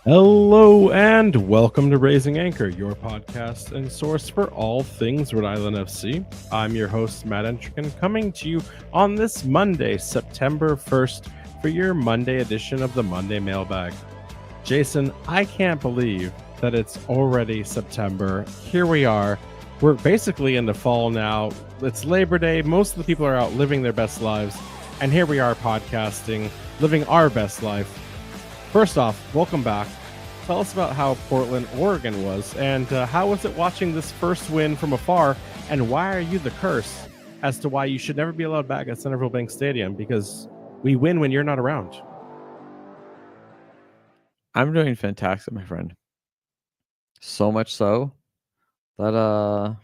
Hello and welcome to Raising Anchor, your podcast and source for all things Rhode Island FC. I'm your host, Matt Entrican, coming to you on this Monday, September 1st, for your Monday edition of the Monday Mailbag. Jason, I can't believe that it's already September. Here we are. We're basically into fall now. It's Labor Day. Most of the people are out living their best lives. And here we are podcasting, living our best life. First off, welcome back. Tell us about how Portland, Oregon was, and how was it watching this first win from afar, and why are you the curse as to why you should never be allowed back at Centerville Bank Stadium, because we win when you're not around. I'm doing fantastic, my friend. So much so that I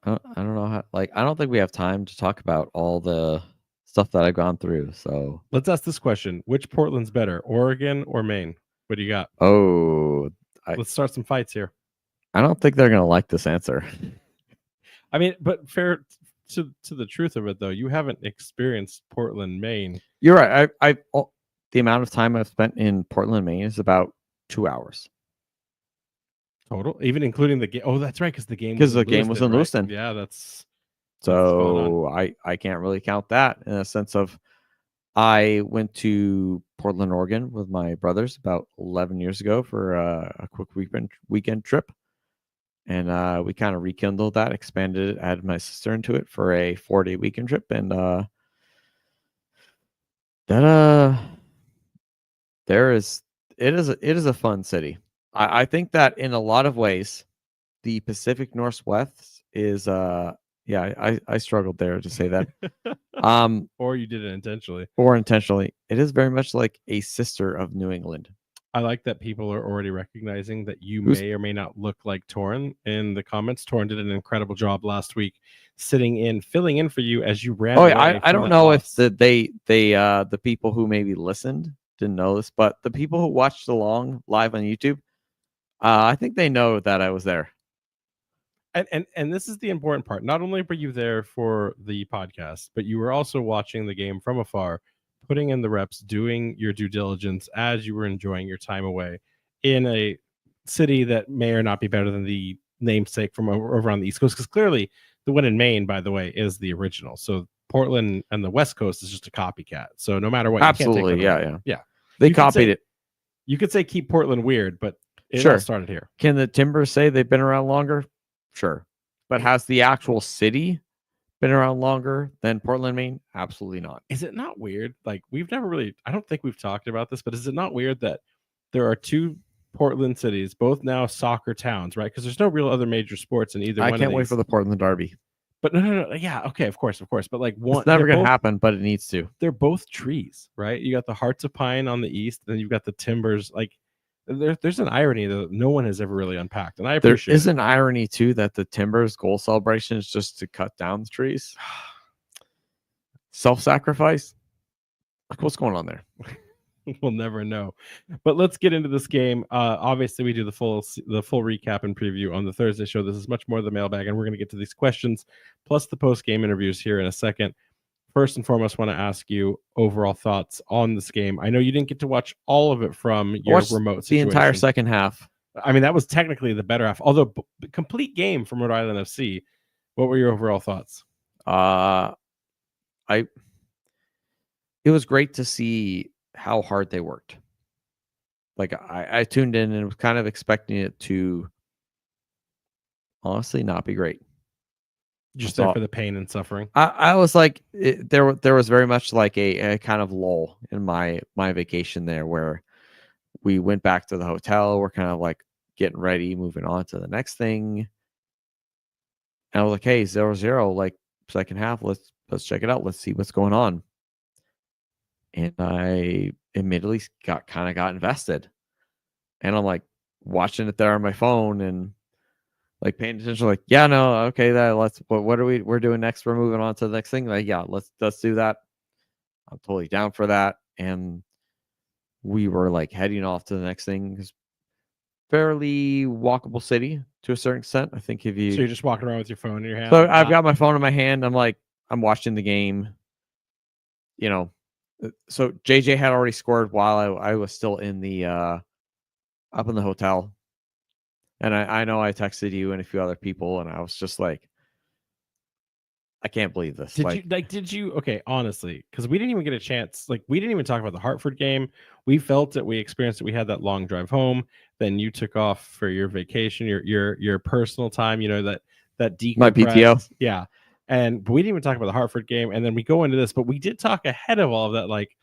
don't know how, I don't think we have time to talk about all the stuff that I've gone through. So let's ask this question: which Portland's better, Oregon or Maine? What do you got? Let's start some fights here. I don't think they're gonna like this answer. I mean, but fair to the truth of it, though, you haven't experienced Portland, Maine. You're right. The amount of time I've spent in Portland, Maine is about 2 hours total, even including the game. Oh, that's right, because the game was in Lewiston. Yeah, that's so I can't really count that in a sense of I went to Portland, Oregon with my brothers about 11 years ago for a quick weekend trip. And we kind of rekindled that, expanded it, added my sister into it for a 4-day weekend trip. And it is a fun city. I think that in a lot of ways, the Pacific Northwest is I struggled there to say that. Or you did it intentionally. It is very much like a sister of New England. I like that people are already recognizing that you may or may not look like Torrin in the comments. Torrin did an incredible job last week, filling in for you as you ran. I don't know if the people who maybe listened didn't know this, but the people who watched along live on YouTube, I think they know that I was there. And this is the important part. Not only were you there for the podcast, but you were also watching the game from afar, putting in the reps, doing your due diligence as you were enjoying your time away in a city that may or not be better than the namesake from over on the East Coast. Because clearly the one in Maine, by the way, is the original. So Portland and the West Coast is just a copycat. So no matter what, absolutely, you can't take yeah. They copied it. You could say keep Portland weird, but it all started here. Can the Timbers say they've been around longer? Sure. But has the actual city been around longer than Portland, Maine? Absolutely not. Is it not weird? Like, we've never really, I don't think we've talked about this, but is it not weird that there are two Portland cities, both now soccer towns, right? Because there's no real other major sports in either one of these. I can't wait for the Portland Derby. But no. Yeah, okay, of course. But like one, it's never going to happen, but it needs to. They're both trees, right? You got the Hearts of Pine on the east, and then you've got the Timbers. Like, there's an irony that no one has ever really unpacked, and I appreciate there is an irony too that the Timbers goal celebration is just to cut down the trees. Self-sacrifice. Like, what's going on there? We'll never know. But let's get into this game. Obviously, we do the full recap and preview on the Thursday show. This is much more the mailbag, and we're going to get to these questions plus the post-game interviews here in a second. First and foremost, want to ask you overall thoughts on this game. I know you didn't get to watch all of it from your remote situation. The entire second half. I mean, that was technically the better half. Although complete game from Rhode Island FC. What were your overall thoughts? It was great to see how hard they worked. Like, I tuned in and was kind of expecting it to honestly not be great. Just there for the pain and suffering. I was like, there was very much like a kind of lull in my vacation there, where we went back to the hotel. We're kind of like getting ready, moving on to the next thing. And I was like, hey, 0-0, like second half. Let's check it out. Let's see what's going on. And I immediately got invested. And I'm like watching it there on my phone and like paying attention, like, yeah, no, okay, what are we're doing next? We're moving on to the next thing. Like, yeah, let's do that. I'm totally down for that. And we were like heading off to the next thing. Fairly walkable city to a certain extent. I think so you're just walking around with your phone in your hand. So I've got my phone in my hand. I'm watching the game, So JJ had already scored while I was still in the up in the hotel, and I know I texted you and a few other people, and I was just like, I can't believe this. Did you okay, honestly, because we didn't even get a chance, like we didn't even talk about the Hartford game. We felt it, we experienced it, we had that long drive home, then you took off for your vacation, your personal time, that my PTO. decompress. Yeah. And we didn't even talk about the Hartford game, and then we go into this, but we did talk ahead of all of that, like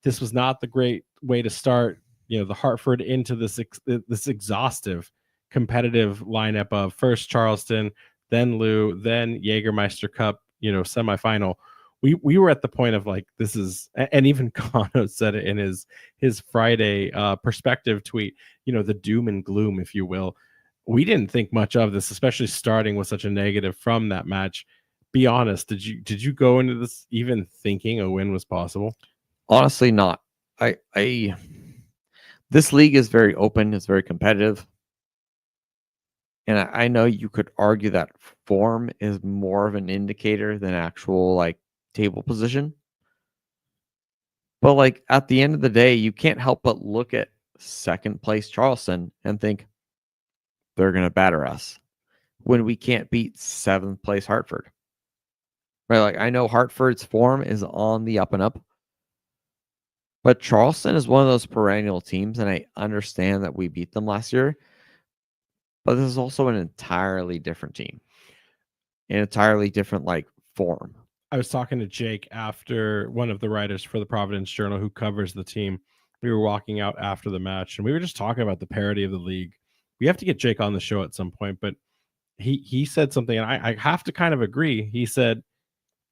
this was not the great way to start, the Hartford into this exhaustive competitive lineup of first Charleston, then Lou, then Jägermeister Cup, semifinal. We were at the point of like, this is, and even Kano said it in his Friday perspective tweet, the doom and gloom, if you will. We didn't think much of this, especially starting with such a negative from that match. Be honest, did you go into this even thinking a win was possible? Honestly, not. I this league is very open. It's very competitive, and I know you could argue that form is more of an indicator than actual like table position. But like at the end of the day, you can't help but look at second place Charleston and think they're going to batter us when we can't beat seventh place Hartford. Right? Like I know Hartford's form is on the up and up, but Charleston is one of those perennial teams, and I understand that we beat them last year. But this is also an entirely different team, an entirely different like form. I was talking to Jake after, one of the writers for the Providence Journal who covers the team. We were walking out after the match and we were just talking about the parity of the league. We have to get Jake on the show at some point, but he said something, and I have to kind of agree. He said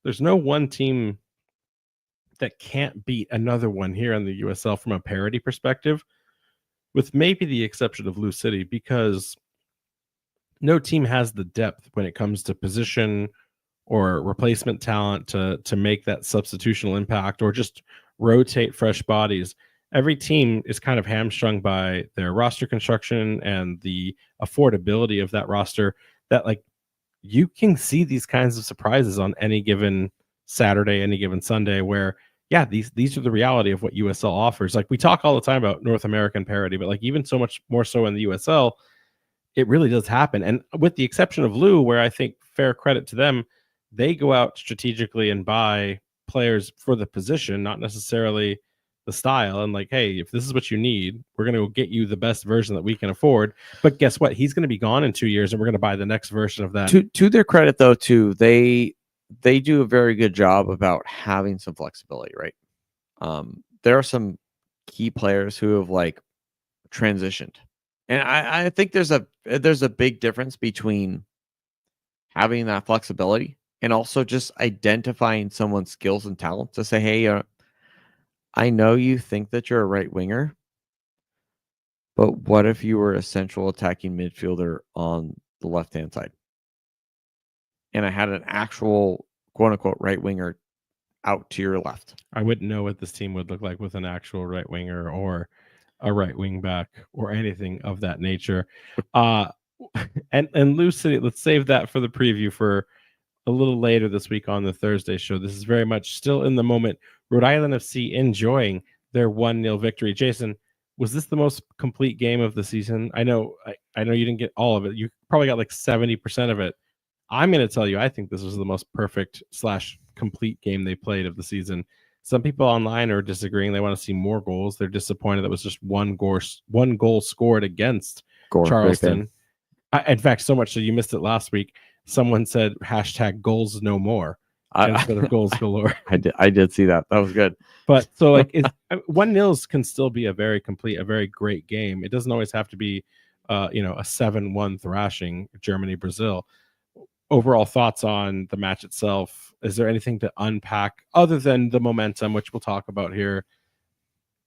there's no one team that can't beat another one here in the USL from a parity perspective, with maybe the exception of Lou City, because no team has the depth when it comes to position or replacement talent to make that substitutional impact or just rotate fresh bodies. Every team is kind of hamstrung by their roster construction and the affordability of that roster, that like you can see these kinds of surprises on any given Saturday, any given Sunday, where yeah, these are the reality of what USL offers. Like we talk all the time about North American parity, but like even so much more so in the USL, it really does happen. And with the exception of Lou, where I think fair credit to them, they go out strategically and buy players for the position, not necessarily the style. And like, hey, if this is what you need, we're going to get you the best version that we can afford. But guess what? He's going to be gone in 2 years, and we're going to buy the next version of that. To their credit, though, too, they do a very good job about having some flexibility, right? There are some key players who have like transitioned, and I think there's a big difference between having that flexibility and also just identifying someone's skills and talent to say, hey, I know you think that you're a right winger, but what if you were a central attacking midfielder on the left-hand side? And I had an actual quote unquote right winger out to your left. I wouldn't know what this team would look like with an actual right winger or a right wing back or anything of that nature. And Lou City, let's save that for the preview for a little later this week on the Thursday show. This is very much still in the moment. Rhode Island FC enjoying their 1-0 victory. Jason, was this the most complete game of the season? I know you didn't get all of it. You probably got like 70% of it. I'm going to tell you, I think this was the most perfect / complete game they played of the season. Some people online are disagreeing. They want to see more goals. They're disappointed that was just one goal scored against Charleston. In fact, so much so you missed it last week. Someone said hashtag goals no more instead of goals galore. I did see that. That was good. But so like 1-0 can still be a very complete, a very great game. It doesn't always have to be a 7-1 thrashing Germany, Brazil. Overall thoughts on the match itself. Is there anything to unpack other than the momentum, which we'll talk about here?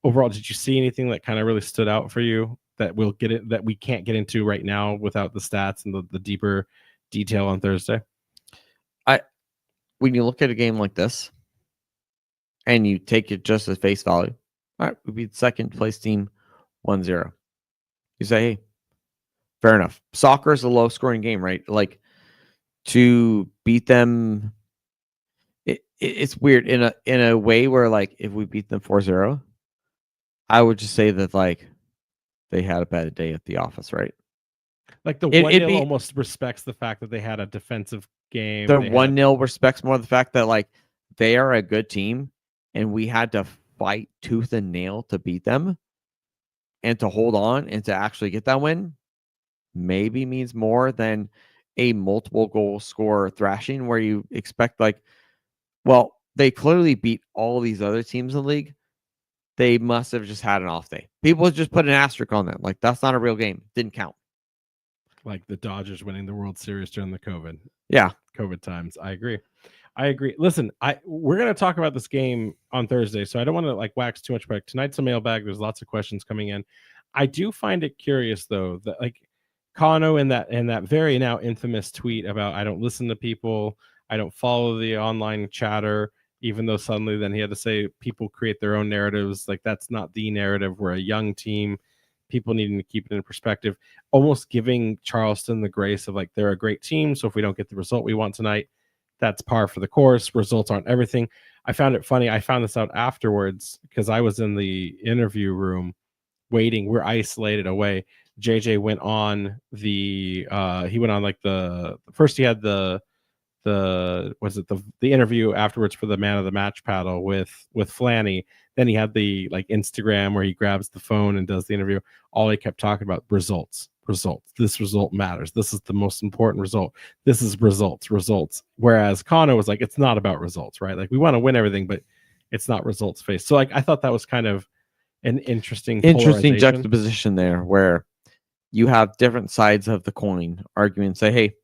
Overall, did you see anything that kind of really stood out for you that we'll get it, that we can't get into right now without the stats and the deeper detail on Thursday? When you look at a game like this and you take it just as face value, all right, we beat second place team 1-0. You say, hey, fair enough. Soccer is a low scoring game, right? Like to beat them, it's weird in a way where like if we beat them 4-0, I would just say that like they had a bad day at the office, right? Like the It'd 1-0 be almost respects the fact that they had a defensive game. the They had 1-0 respects more the fact that like they are a good team and we had to fight tooth and nail to beat them and to hold on and to actually get that win maybe means more than a multiple goal scorer thrashing where you expect like, well, they clearly beat all these other teams in the league. They must have just had an off day. People just put an asterisk on that. Like that's not a real game. Didn't count. like the Dodgers winning the World Series during the Yeah. COVID times. I agree. Listen, we're gonna talk about this game on Thursday, so I don't want to like wax too much. But tonight's a mailbag. There's lots of questions coming in. I do find it curious though that like Kano in that very now infamous tweet about I don't listen to people, I don't follow the online chatter, even though suddenly then he had to say people create their own narratives. Like that's not the narrative. We're a young team. People needing to keep it in perspective, almost giving Charleston the grace of like they're a great team. So if we don't get the result we want tonight, that's par for the course. Results aren't everything. I found it funny. I found this out afterwards because I was in the interview room waiting. We're isolated away. JJ went on he went on like the first he had the interview afterwards for the man of the match paddle with Flanny. Then he had the like Instagram where he grabs the phone and does the interview. All he kept talking about results. This result matters. This is the most important result. This is results. Whereas Kano was like, it's not about results, right? Like we want to win everything, but it's not results based. So like I thought that was kind of an interesting juxtaposition there where you have different sides of the coin arguing and say, hey,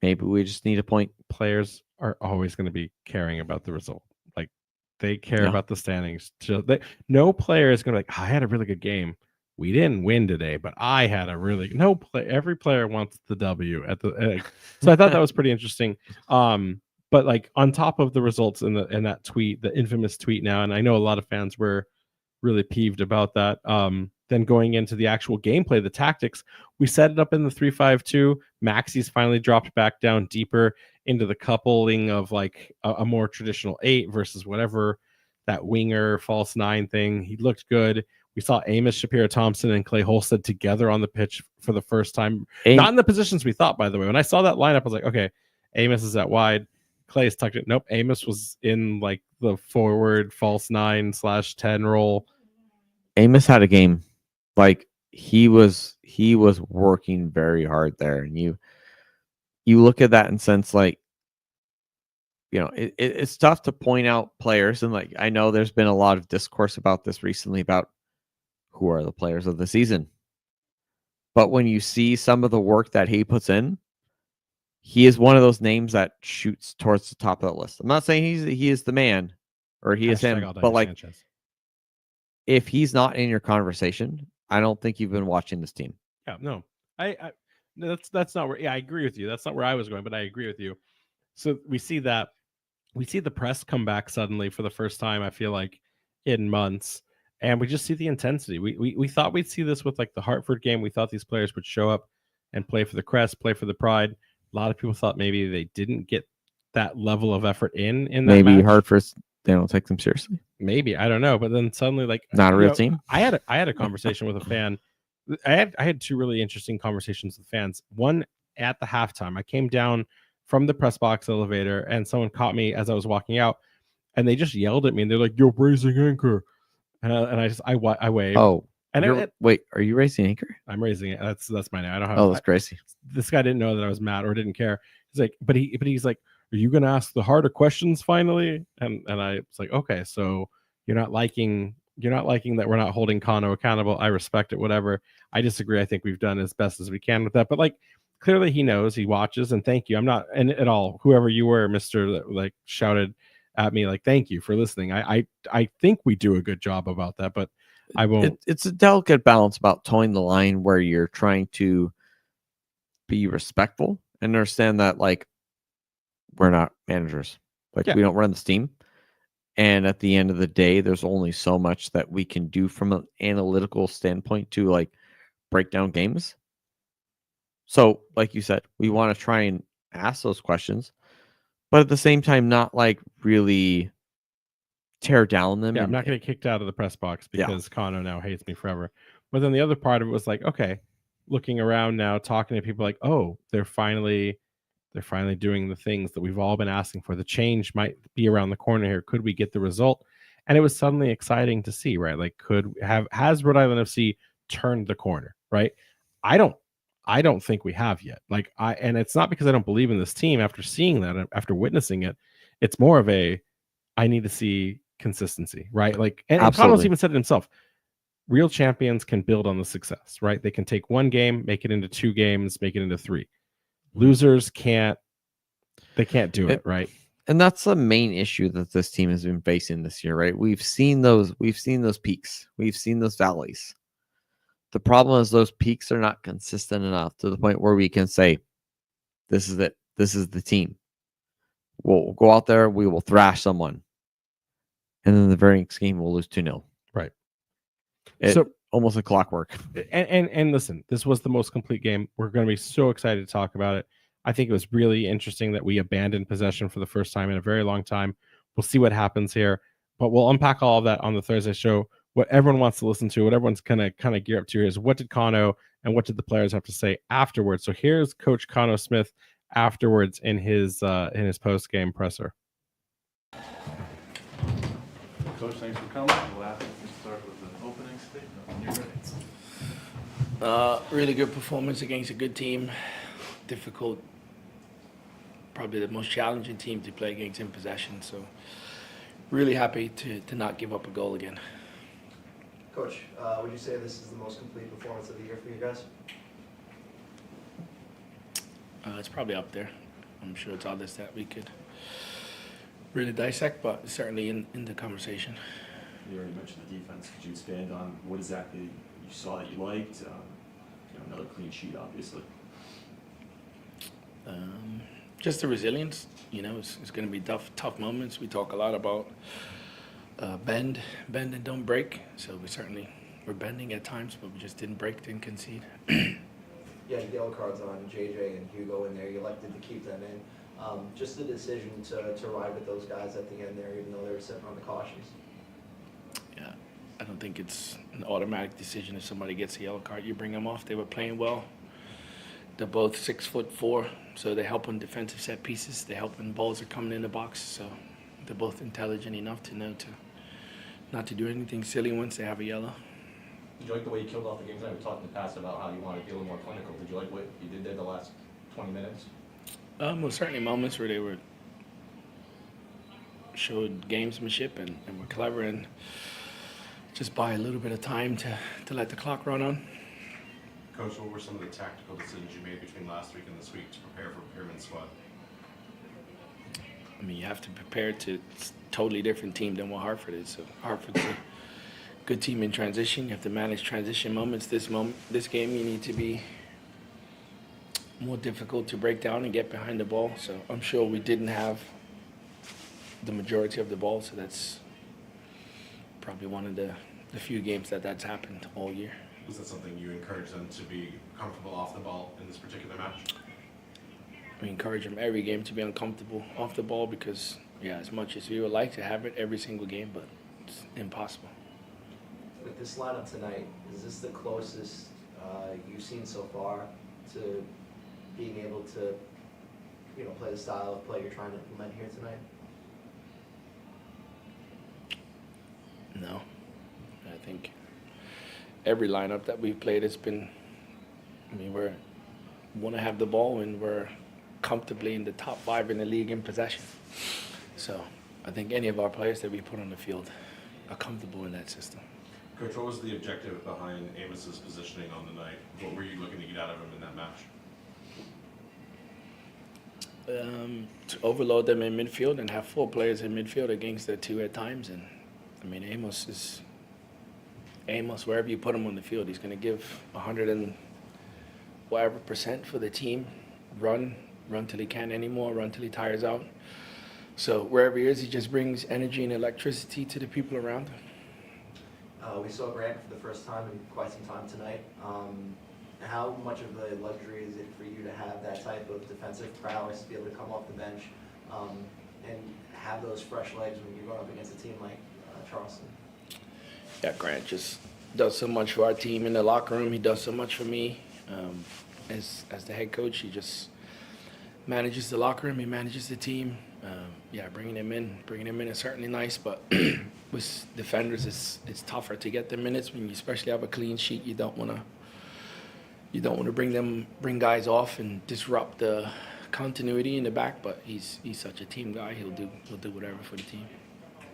maybe we just need a point. Players are always going to be caring about the result. Like they care about the standings. No player is going to be like, I had a really good game. We didn't win today, but I had a really every player wants the W at the so I thought that was pretty interesting. But like on top of the results in that tweet, the infamous tweet now, and I know a lot of fans were really peeved about that. Then going into the actual gameplay, the tactics, we set it up in the 3-5-2. Maxi's finally dropped back down deeper into the coupling of like a more traditional 8 versus whatever that winger false 9 thing. He looked good. We saw Amos Shapiro-Thompson and Clay Holstead together on the pitch for the first time. Not in the positions we thought, by the way. When I saw that lineup, I was like, okay, Amos is at wide. Clay's tucked it. Nope, Amos was in like the forward false 9/10 role. Amos had a game. Like he was working very hard there, and you look at that and sense like, you know, it's tough to point out players, and like I know there's been a lot of discourse about this recently about who are the players of the season. But when you see some of the work that he puts in, he is one of those names that shoots towards the top of the list. I'm not saying he is the man or he is him, but like Sanchez. If he's not in your conversation, I don't think you've been watching this team. Yeah, no, I that's not where. Yeah, I agree with you. That's not where I was going, but I agree with you. So we see the press come back suddenly for the first time. I feel like in months, and we just see the intensity. We thought we'd see this with like the Hartford game. We thought these players would show up and play for the crest, play for the pride. A lot of people thought maybe they didn't get that level of effort in that maybe match. Hartford, they don't take them seriously. Maybe, I don't know, but then suddenly like not a real team. I had a conversation with a fan. I had two really interesting conversations with fans. One at the halftime. I came down from the press box elevator and someone caught me as I was walking out and they just yelled at me and they're like, "You're raising anchor." And I waved. Oh, and wait, are you raising anchor? I'm raising it. That's my name. I don't have. Oh, that's crazy. This guy didn't know that I was mad or didn't care. He's like, but he's like, are you going to ask the harder questions finally? And I was like, okay, so you're not liking that we're not holding Kano accountable. I respect it, whatever. I disagree. I think we've done as best as we can with that. But like, clearly he knows, he watches, and thank you. I'm not, and at all, whoever you were, Mr. that like shouted at me, like, thank you for listening. I think we do a good job about that, but I won't. It's a delicate balance about towing the line where you're trying to be respectful and understand that like we're not managers. Like we don't run this team. And at the end of the day, there's only so much that we can do from an analytical standpoint to like break down games. So, like you said, we want to try and ask those questions. but at the same time, not like really tear down them. Yeah, I'm And not going to get kicked out of the press box yeah, because Kano now hates me forever. But then the other part of it was like, okay, looking around now, talking to people like, oh, they're finally doing the things that we've all been asking for. The change might be around the corner here. Could we get the result? And it was suddenly exciting to see, right? Like, has Rhode Island FC turned the corner, right? I don't I don't think we have yet. And it's not because I don't believe in this team after seeing that, after witnessing it. It's more of a I need to see consistency, right? Like, and Connell's absolutely. even said it himself. Real champions can build on the success, right? They can take one game, make it into 2 games, make it into 3. Losers can't. They can't do it, right? And that's the main issue that this team has been facing this year, right? We've seen those peaks, we've seen those valleys. The problem is those peaks are not consistent enough to the point where we can say, this is it. This is the team. We'll go out there, we will thrash someone. And then the very next game we'll lose 2-0. Right. So almost a clockwork. And listen, this was the most complete game. We're going to be so excited to talk about it. I think it was really interesting that we abandoned possession for the first time in a very long time. We'll see what happens here, but we'll unpack all of that on the Thursday show. What everyone wants to listen to, what everyone's gonna kind of gear up to is what did Kano and what did the players have to say afterwards. So here's Coach Kano Smith afterwards in his post game presser. Coach, thanks for coming. We'll ask you to start with an opening statement when you're ready. Really good performance against a good team. Difficult, probably the most challenging team to play against in possession. So really happy to not give up a goal again. Coach, would you say this is the most complete performance of the year for you guys? It's probably up there. I'm sure it's others that we could really dissect, but certainly in the conversation. You already mentioned the defense. Could you expand on what exactly you saw that you liked? Another clean sheet, obviously. Just the resilience. It's going to be tough moments. We talk a lot about bend and don't break. So we're bending at times, but we just didn't break, didn't concede. You had yellow cards on JJ and Hugo in there. You elected to keep them in. Just the decision to ride with those guys at the end there, even though they were sitting on the cautions. Yeah, I don't think it's an automatic decision. If somebody gets a yellow card, you bring them off. They were playing well. They're both 6'4", so they help on defensive set pieces. They help when balls are coming in the box. So they're both intelligent enough to know to not to do anything silly once they have a yellow. Did you like the way you killed off the game tonight? We talked in the past about how you wanted to be a little more clinical. Did you like what you did there the last 20 minutes? Well, certainly moments where they showed gamesmanship and were clever and just buy a little bit of time to let the clock run on. Coach, what were some of the tactical decisions you made between last week and this week to prepare for Pyramid Squad? I mean, you have to prepare to it's a totally different team than what Hartford is. So Hartford's a good team in transition. You have to manage transition moments. This game, you need to be more difficult to break down and get behind the ball. So I'm sure we didn't have the majority of the ball. So that's probably one of the few games that's happened all year. Was that something you encouraged them to be comfortable off the ball in this particular match? We encourage them every game to be uncomfortable off the ball because, as much as we would like to have it every single game, but it's impossible. With this lineup tonight, is this the closest you've seen so far to being able to, play the style of play you're trying to implement here tonight? No. I think every lineup that we've played has been, we want to have the ball and we're comfortably in the top 5 in the league in possession. So I think any of our players that we put on the field are comfortable in that system. Coach, what was the objective behind Amos's positioning on the night? What were you looking to get out of him in that match? To overload them in midfield and have 4 players in midfield against the 2 at times. And I mean, Amos, wherever you put him on the field, he's going to give 100 and whatever % for the team. Run till he can't anymore, run till he tires out. So wherever he is, he just brings energy and electricity to the people around him. We saw Grant for the first time in quite some time tonight. How much of a luxury is it for you to have that type of defensive prowess to be able to come off the bench and have those fresh legs when you're going up against a team like Charleston? Yeah, Grant just does so much for our team in the locker room. He does so much for me. As the head coach, he just manages the locker room. He manages the team. Yeah, bringing him in is certainly nice, but with defenders, it's tougher to get the minutes when you especially have a clean sheet. You don't want to bring guys off and disrupt the continuity in the back. But he's such a team guy. He'll do whatever for the team.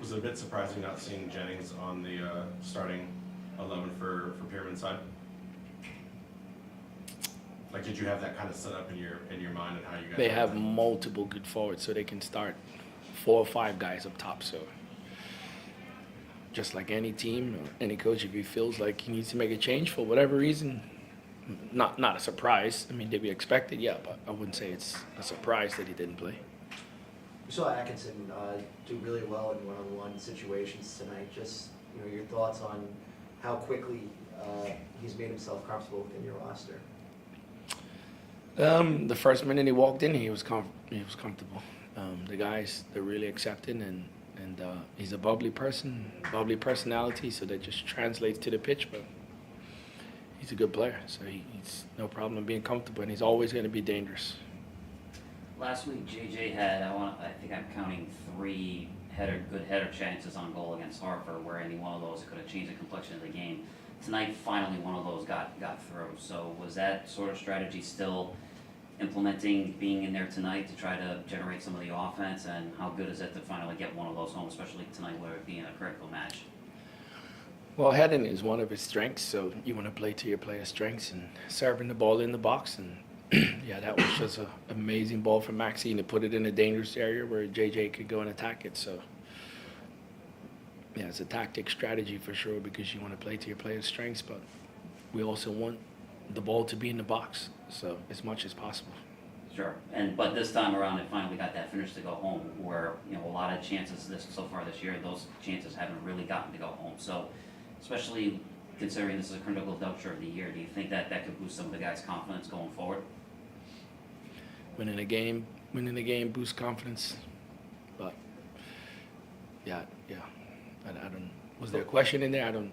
Was it a bit surprising not seeing Jennings on the starting 11 for Pyramid side? Like, did you have that kind of set up in your mind and how you guys? They have multiple good forwards, so they can start 4 or 5 guys up top. So just like any team, or any coach, if he feels like he needs to make a change for whatever reason, not a surprise. I mean, did we expect it? Yeah, but I wouldn't say it's a surprise that he didn't play. We saw Atkinson do really well in one-on-one situations tonight. Just your thoughts on how quickly he's made himself comfortable within your roster. The first minute he walked in, he was comfortable. The guys, they're really accepting, and he's a bubbly person, bubbly personality, so that just translates to the pitch. But he's a good player, so he's no problem being comfortable, and he's always going to be dangerous. Last week, JJ had, I think I'm counting 3 good header chances on goal against Hartford, where any one of those could have changed the complexion of the game. Tonight, finally, one of those got through. So was that sort of strategy still implementing, being in there tonight to try to generate some of the offense? And how good is it to finally get one of those home, especially tonight where it being a critical match? Well, heading is one of his strengths, so you want to play to your player's strengths, and serving the ball in the box. And yeah, that was just an amazing ball from Maxine to put it in a dangerous area where JJ could go and attack it. So yeah, it's a tactic strategy for sure, because you want to play to your player's strengths, but we also want the ball to be in the box, so as much as possible. Sure, but this time around, it finally got that finish to go home, where a lot of chances so far this year, those chances haven't really gotten to go home. So, especially considering this is a critical juncture of the year, do you think that could boost some of the guys' confidence going forward? Winning a game boosts confidence, but yeah. I don't. Was there a question in there? I don't.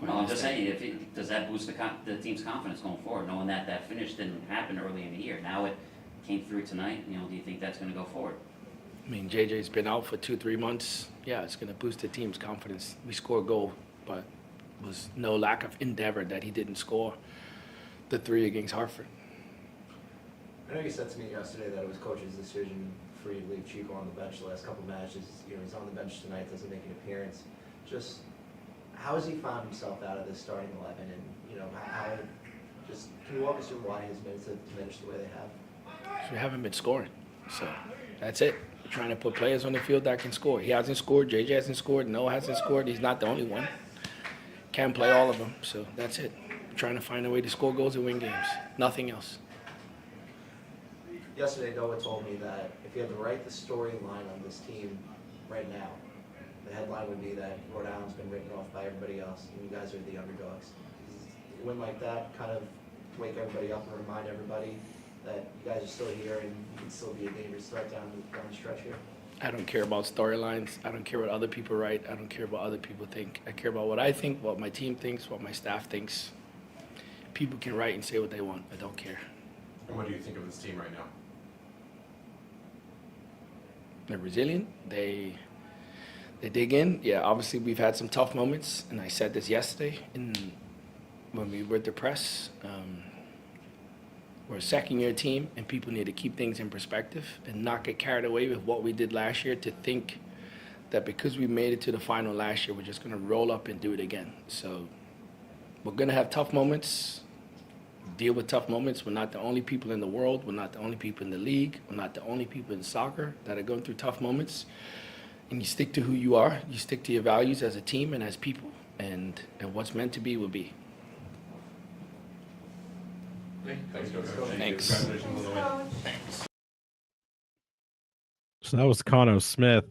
No, I'm just saying, does that boost the team's confidence going forward, knowing that finish didn't happen early in the year? Now it came through tonight. Do you think that's going to go forward? I mean, JJ's been out for 2-3 months. Yeah, it's going to boost the team's confidence. We scored a goal, but it was no lack of endeavor that he didn't score the 3 against Hartford. I know you said to me yesterday that it was coach's decision for you to leave Chico on the bench the last couple matches. He's on the bench tonight, doesn't make an appearance. Just how has he found himself out of this starting 11, and how? Just can you walk us through why his minutes have diminished the way they have? So we haven't been scoring, so that's it. We're trying to put players on the field that can score. He hasn't scored. JJ hasn't scored. Noah hasn't scored. He's not the only one. Can't play all of them, so that's it. We're trying to find a way to score goals and win games. Nothing else. Yesterday, Noah told me that if you had to write the storyline on this team right now, the headline would be that Rhode Island's been written off by everybody else, and you guys are the underdogs. Does a win like that kind of wake everybody up and remind everybody that you guys are still here and you can still be a dangerous threat down the stretch here? I don't care about storylines. I don't care what other people write. I don't care what other people think. I care about what I think, what my team thinks, what my staff thinks. People can write and say what they want. I don't care. And what do you think of this team right now? They're resilient. They dig in. Yeah, obviously we've had some tough moments, and I said this yesterday when we were at the press. We're a second-year team, and people need to keep things in perspective and not get carried away with what we did last year to think that because we made it to the final last year, we're just going to roll up and do it again. So we're going to have tough moments, deal with tough moments. We're not the only people in the world. We're not the only people in the league. We're not the only people in soccer that are going through tough moments. And you stick to who you are. You stick to your values as a team and as people. And what's meant to be will be. Thanks, Coach. Thanks. Congratulations on the win. So that was Connor Smith.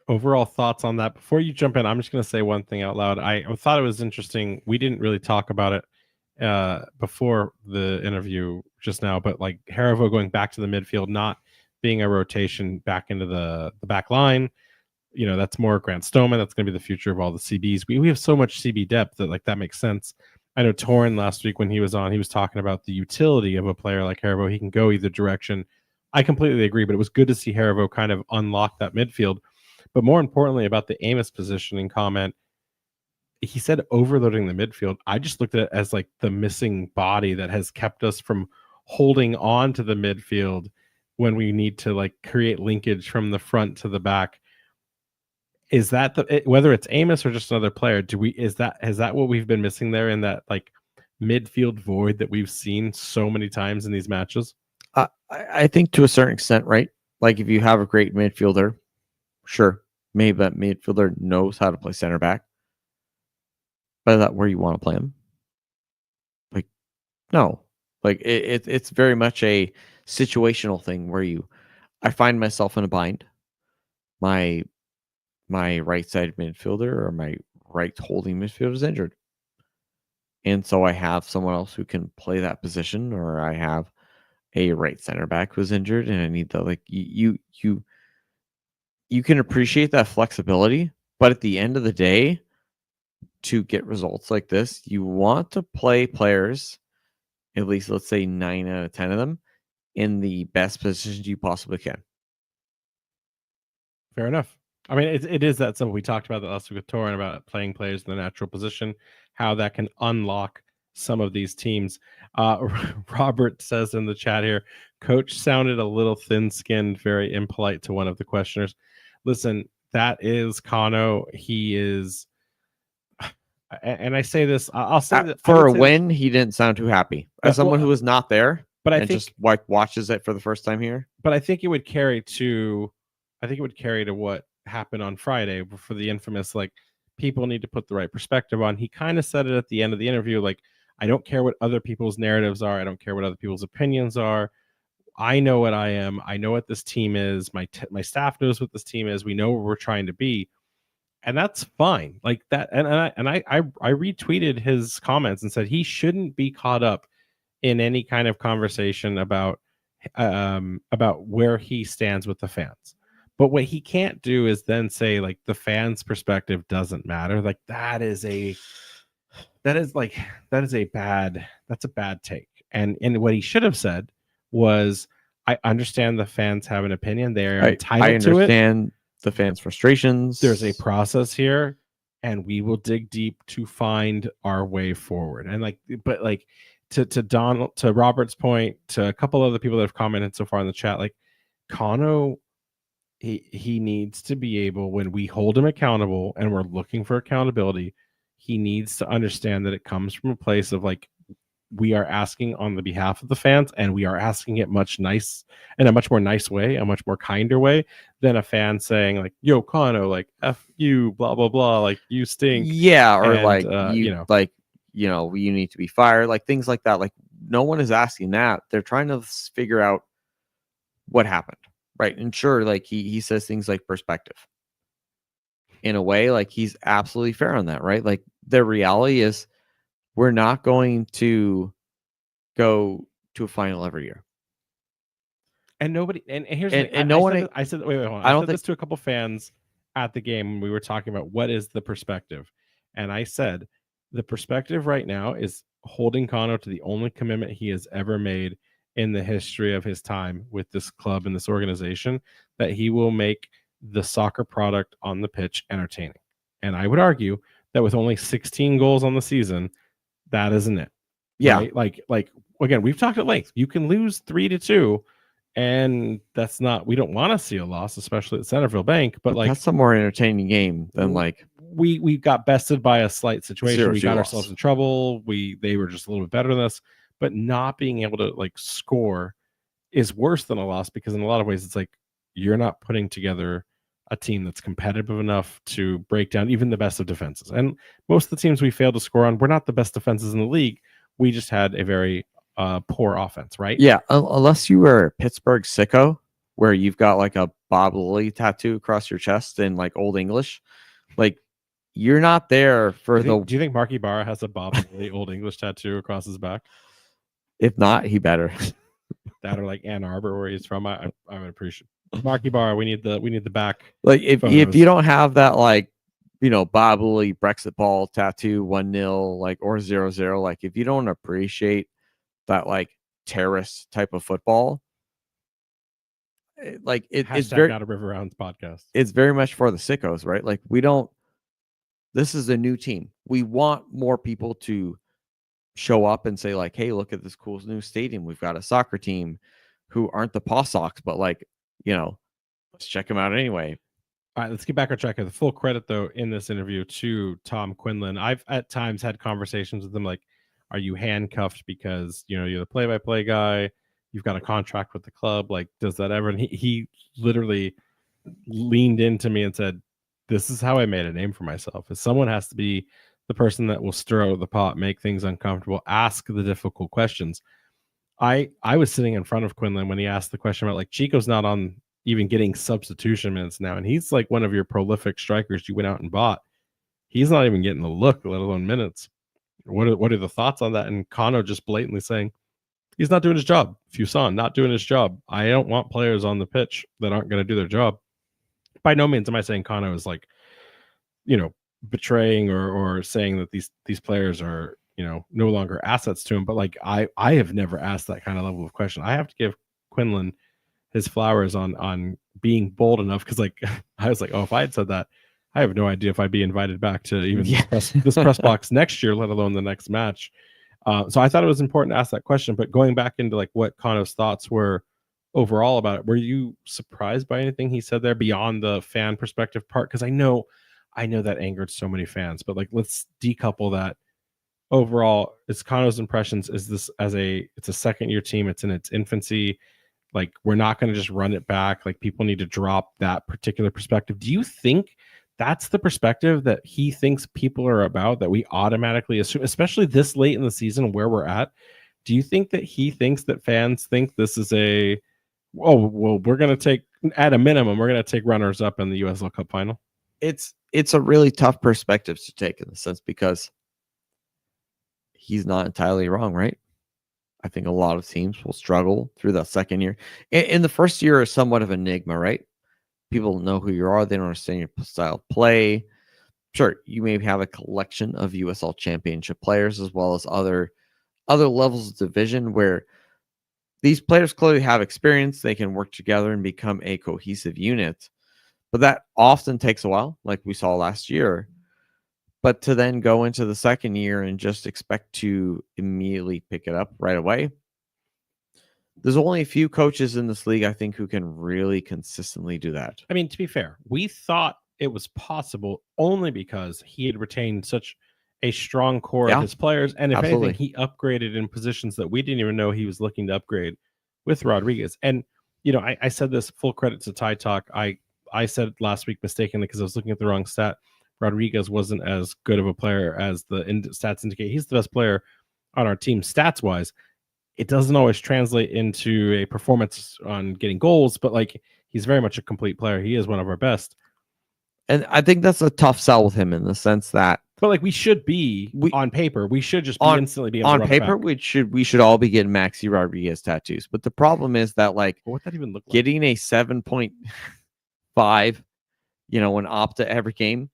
Overall thoughts on that. Before you jump in, I'm just going to say one thing out loud. I thought it was interesting. We didn't really talk about it before the interview just now, but like Haribo going back to the midfield, not being a rotation back into the back line. That's more Grant Stoneman. That's going to be the future of all the CBs. We have so much CB depth that makes sense. I know Torrin last week when he was on, he was talking about the utility of a player like Haribo. He can go either direction. I completely agree, but it was good to see Haribo kind of unlock that midfield. But more importantly, about the Amos positioning comment, he said overloading the midfield. I just looked at it as like the missing body that has kept us from holding on to the midfield when we need to like create linkage from the front to the back. Is that whether it's Amos or just another player? Is that what we've been missing there in that like midfield void that we've seen so many times in these matches? I think to a certain extent, right? Like if you have a great midfielder, sure, maybe that midfielder knows how to play center back. But is that where you want to play him? Like, no. Like it's very much a situational thing where I find myself in a bind. My right side midfielder or my right holding midfielder is injured. And so I have someone else who can play that position, or I have a right center back who's injured, and I need to like you can appreciate that flexibility, but at the end of the day, to get results like this, you want to play players, at least let's say 9 out of 10 of them, in the best positions you possibly can. Fair enough. I mean, it is that simple. We talked about that last week with Torrin about playing players in the natural position, how that can unlock some of these teams. Robert says in the chat here, Coach sounded a little thin-skinned, very impolite to one of the questioners. Listen, that is Kano. He is, and I say this, I'll say that for a win, he didn't sound too happy. As someone who was not there, but I and think just like watches it for the first time here. But I think it would carry to what happened on Friday for the infamous, like, people need to put the right perspective on. He kind of said it at the end of the interview, like, I don't care what other people's narratives are. I don't care what other people's opinions are. I know what I am. I know what this team is. My staff knows what this team is. We know where we're trying to be. And that's fine. Like that. And I retweeted his comments and said he shouldn't be caught up in any kind of conversation about where he stands with the fans. But what he can't do is then say like the fans' perspective doesn't matter. Like that's a bad take. And what he should have said was, I understand the fans have an opinion. They're entitled to it. I understand the fans' frustrations. There's a process here, and we will dig deep to find our way forward. And to Robert's point, to a couple other people that have commented so far in the chat, like Kano, he needs to be able, when we hold him accountable and we're looking for accountability, he needs to understand that it comes from a place of like, we are asking on the behalf of the fans, and we are asking it in a much more nice way, a much more kinder way than a fan saying like, yo, Kano, like F you, blah, blah, blah, like you stink. Yeah. Or you need to be fired, like things like that. Like no one is asking that. They're trying to figure out what happened. Right. And sure, like he says things like perspective. In a way, like he's absolutely fair on that, right? Like the reality is we're not going to go to a final every year. And nobody, and here's and, the and thing. no one. I said, wait, hold on. I said this to a couple fans at the game when we were talking about what is the perspective. And I said, the perspective right now is holding Kano to the only commitment he has ever made in the history of his time with this club and this organization, that he will make the soccer product on the pitch entertaining. And I would argue that with only 16 goals on the season, that isn't it. Yeah. Right? Like again, we've talked at length. You can lose 3-2, and that's not, we don't want to see a loss, especially at Centerville Bank. But like, that's a more entertaining game than like we got bested by a slight situation. We got loss. ourselves in trouble. They were just a little bit better than us, but not being able to like score is worse than a loss, because in a lot of ways it's like you're not putting together a team that's competitive enough to break down even the best of defenses. And most of the teams we failed to score on were not the best defenses in the league. We just had a very poor offense, right? Yeah, unless you were Pittsburgh sicko, where you've got like a Bob Lilly tattoo across your chest in like Old English, like you're not there for Do you think Marky Barra has a Bob Lilly Old English tattoo across his back? If not, he better. that or like Ann Arbor where he's from, I would appreciate. Marky Bar, we need the back. Like if photos. you don't have that like bobbly Brexit ball tattoo 1-0 like or 0-0, like if you don't appreciate that like terrorist type of football, it's Hashtag very Not a River Rounds podcast. it's very much for the sickos, right? Like we don't. This is a new team. We want more people to show up and say like, hey, look at this cool new stadium. We've got a soccer team who aren't the Paw Sox, but like, let's check them out anyway. All right, let's get back on track. The full credit, though, in this interview to Tom Quinlan. I've at times had conversations with him like, are you handcuffed because, you're the play-by-play guy? You've got a contract with the club. Like, does that ever? And he literally leaned into me and said, this is how I made a name for myself. Is someone has to be the person that will stir out the pot, make things uncomfortable, ask the difficult questions. I was sitting in front of Quinlan when he asked the question about like Chico's not on even getting substitution minutes now, and he's like one of your prolific strikers you went out and bought. He's not even getting a look, let alone minutes. What are the thoughts on that? And Kano just blatantly saying he's not doing his job. Fuson not doing his job. I don't want players on the pitch that aren't going to do their job. By no means am I saying Kano is like, betraying or saying that these players are, no longer assets to him. But like I have never asked that kind of level of question. I have to give Quinlan his flowers on being bold enough, because like I was like, oh, if I had said that, I have no idea if I'd be invited back to even this press box next year, let alone the next match. So I thought it was important to ask that question. But going back into like what Kano's thoughts were overall about it, were you surprised by anything he said there beyond the fan perspective part? Because I know that angered so many fans, but like let's decouple that. Overall, it's Kano's impressions. Is this it's a second year team, it's in its infancy. Like, we're not going to just run it back. Like, people need to drop that particular perspective. Do you think that's the perspective that he thinks people are about, that we automatically assume, especially this late in the season where we're at? Do you think that he thinks that fans think this is we're going to take, at a minimum, we're going to take runners up in the USL Cup final? It's a really tough perspective to take in the sense, because he's not entirely wrong, right? I think a lot of teams will struggle through that second year. In the first year is somewhat of an enigma, right? People know who you are. They don't understand your style of play. Sure, you may have a collection of USL Championship players as well as other levels of division where these players clearly have experience. They can work together and become a cohesive unit. But that often takes a while, like we saw last year. But to then go into the second year and just expect to immediately pick it up right away. There's only a few coaches in this league, I think, who can really consistently do that. I mean, to be fair, we thought it was possible only because he had retained such a strong core of his players. And if anything, he upgraded in positions that we didn't even know he was looking to upgrade with Rodriguez. And, I said this, full credit to Tie Talk. I said last week mistakenly because I was looking at the wrong stat. Rodriguez wasn't as good of a player as the stats indicate. He's the best player on our team stats wise. It doesn't always translate into a performance on getting goals, but like he's very much a complete player. He is one of our best. And I think that's a tough sell with him in the sense that, but like we should be on paper, we should just be instantly be able on to paper. We should all be getting Maxi Rodriguez tattoos. But the problem is that what that even look like? Getting a 7.5, an Opta every game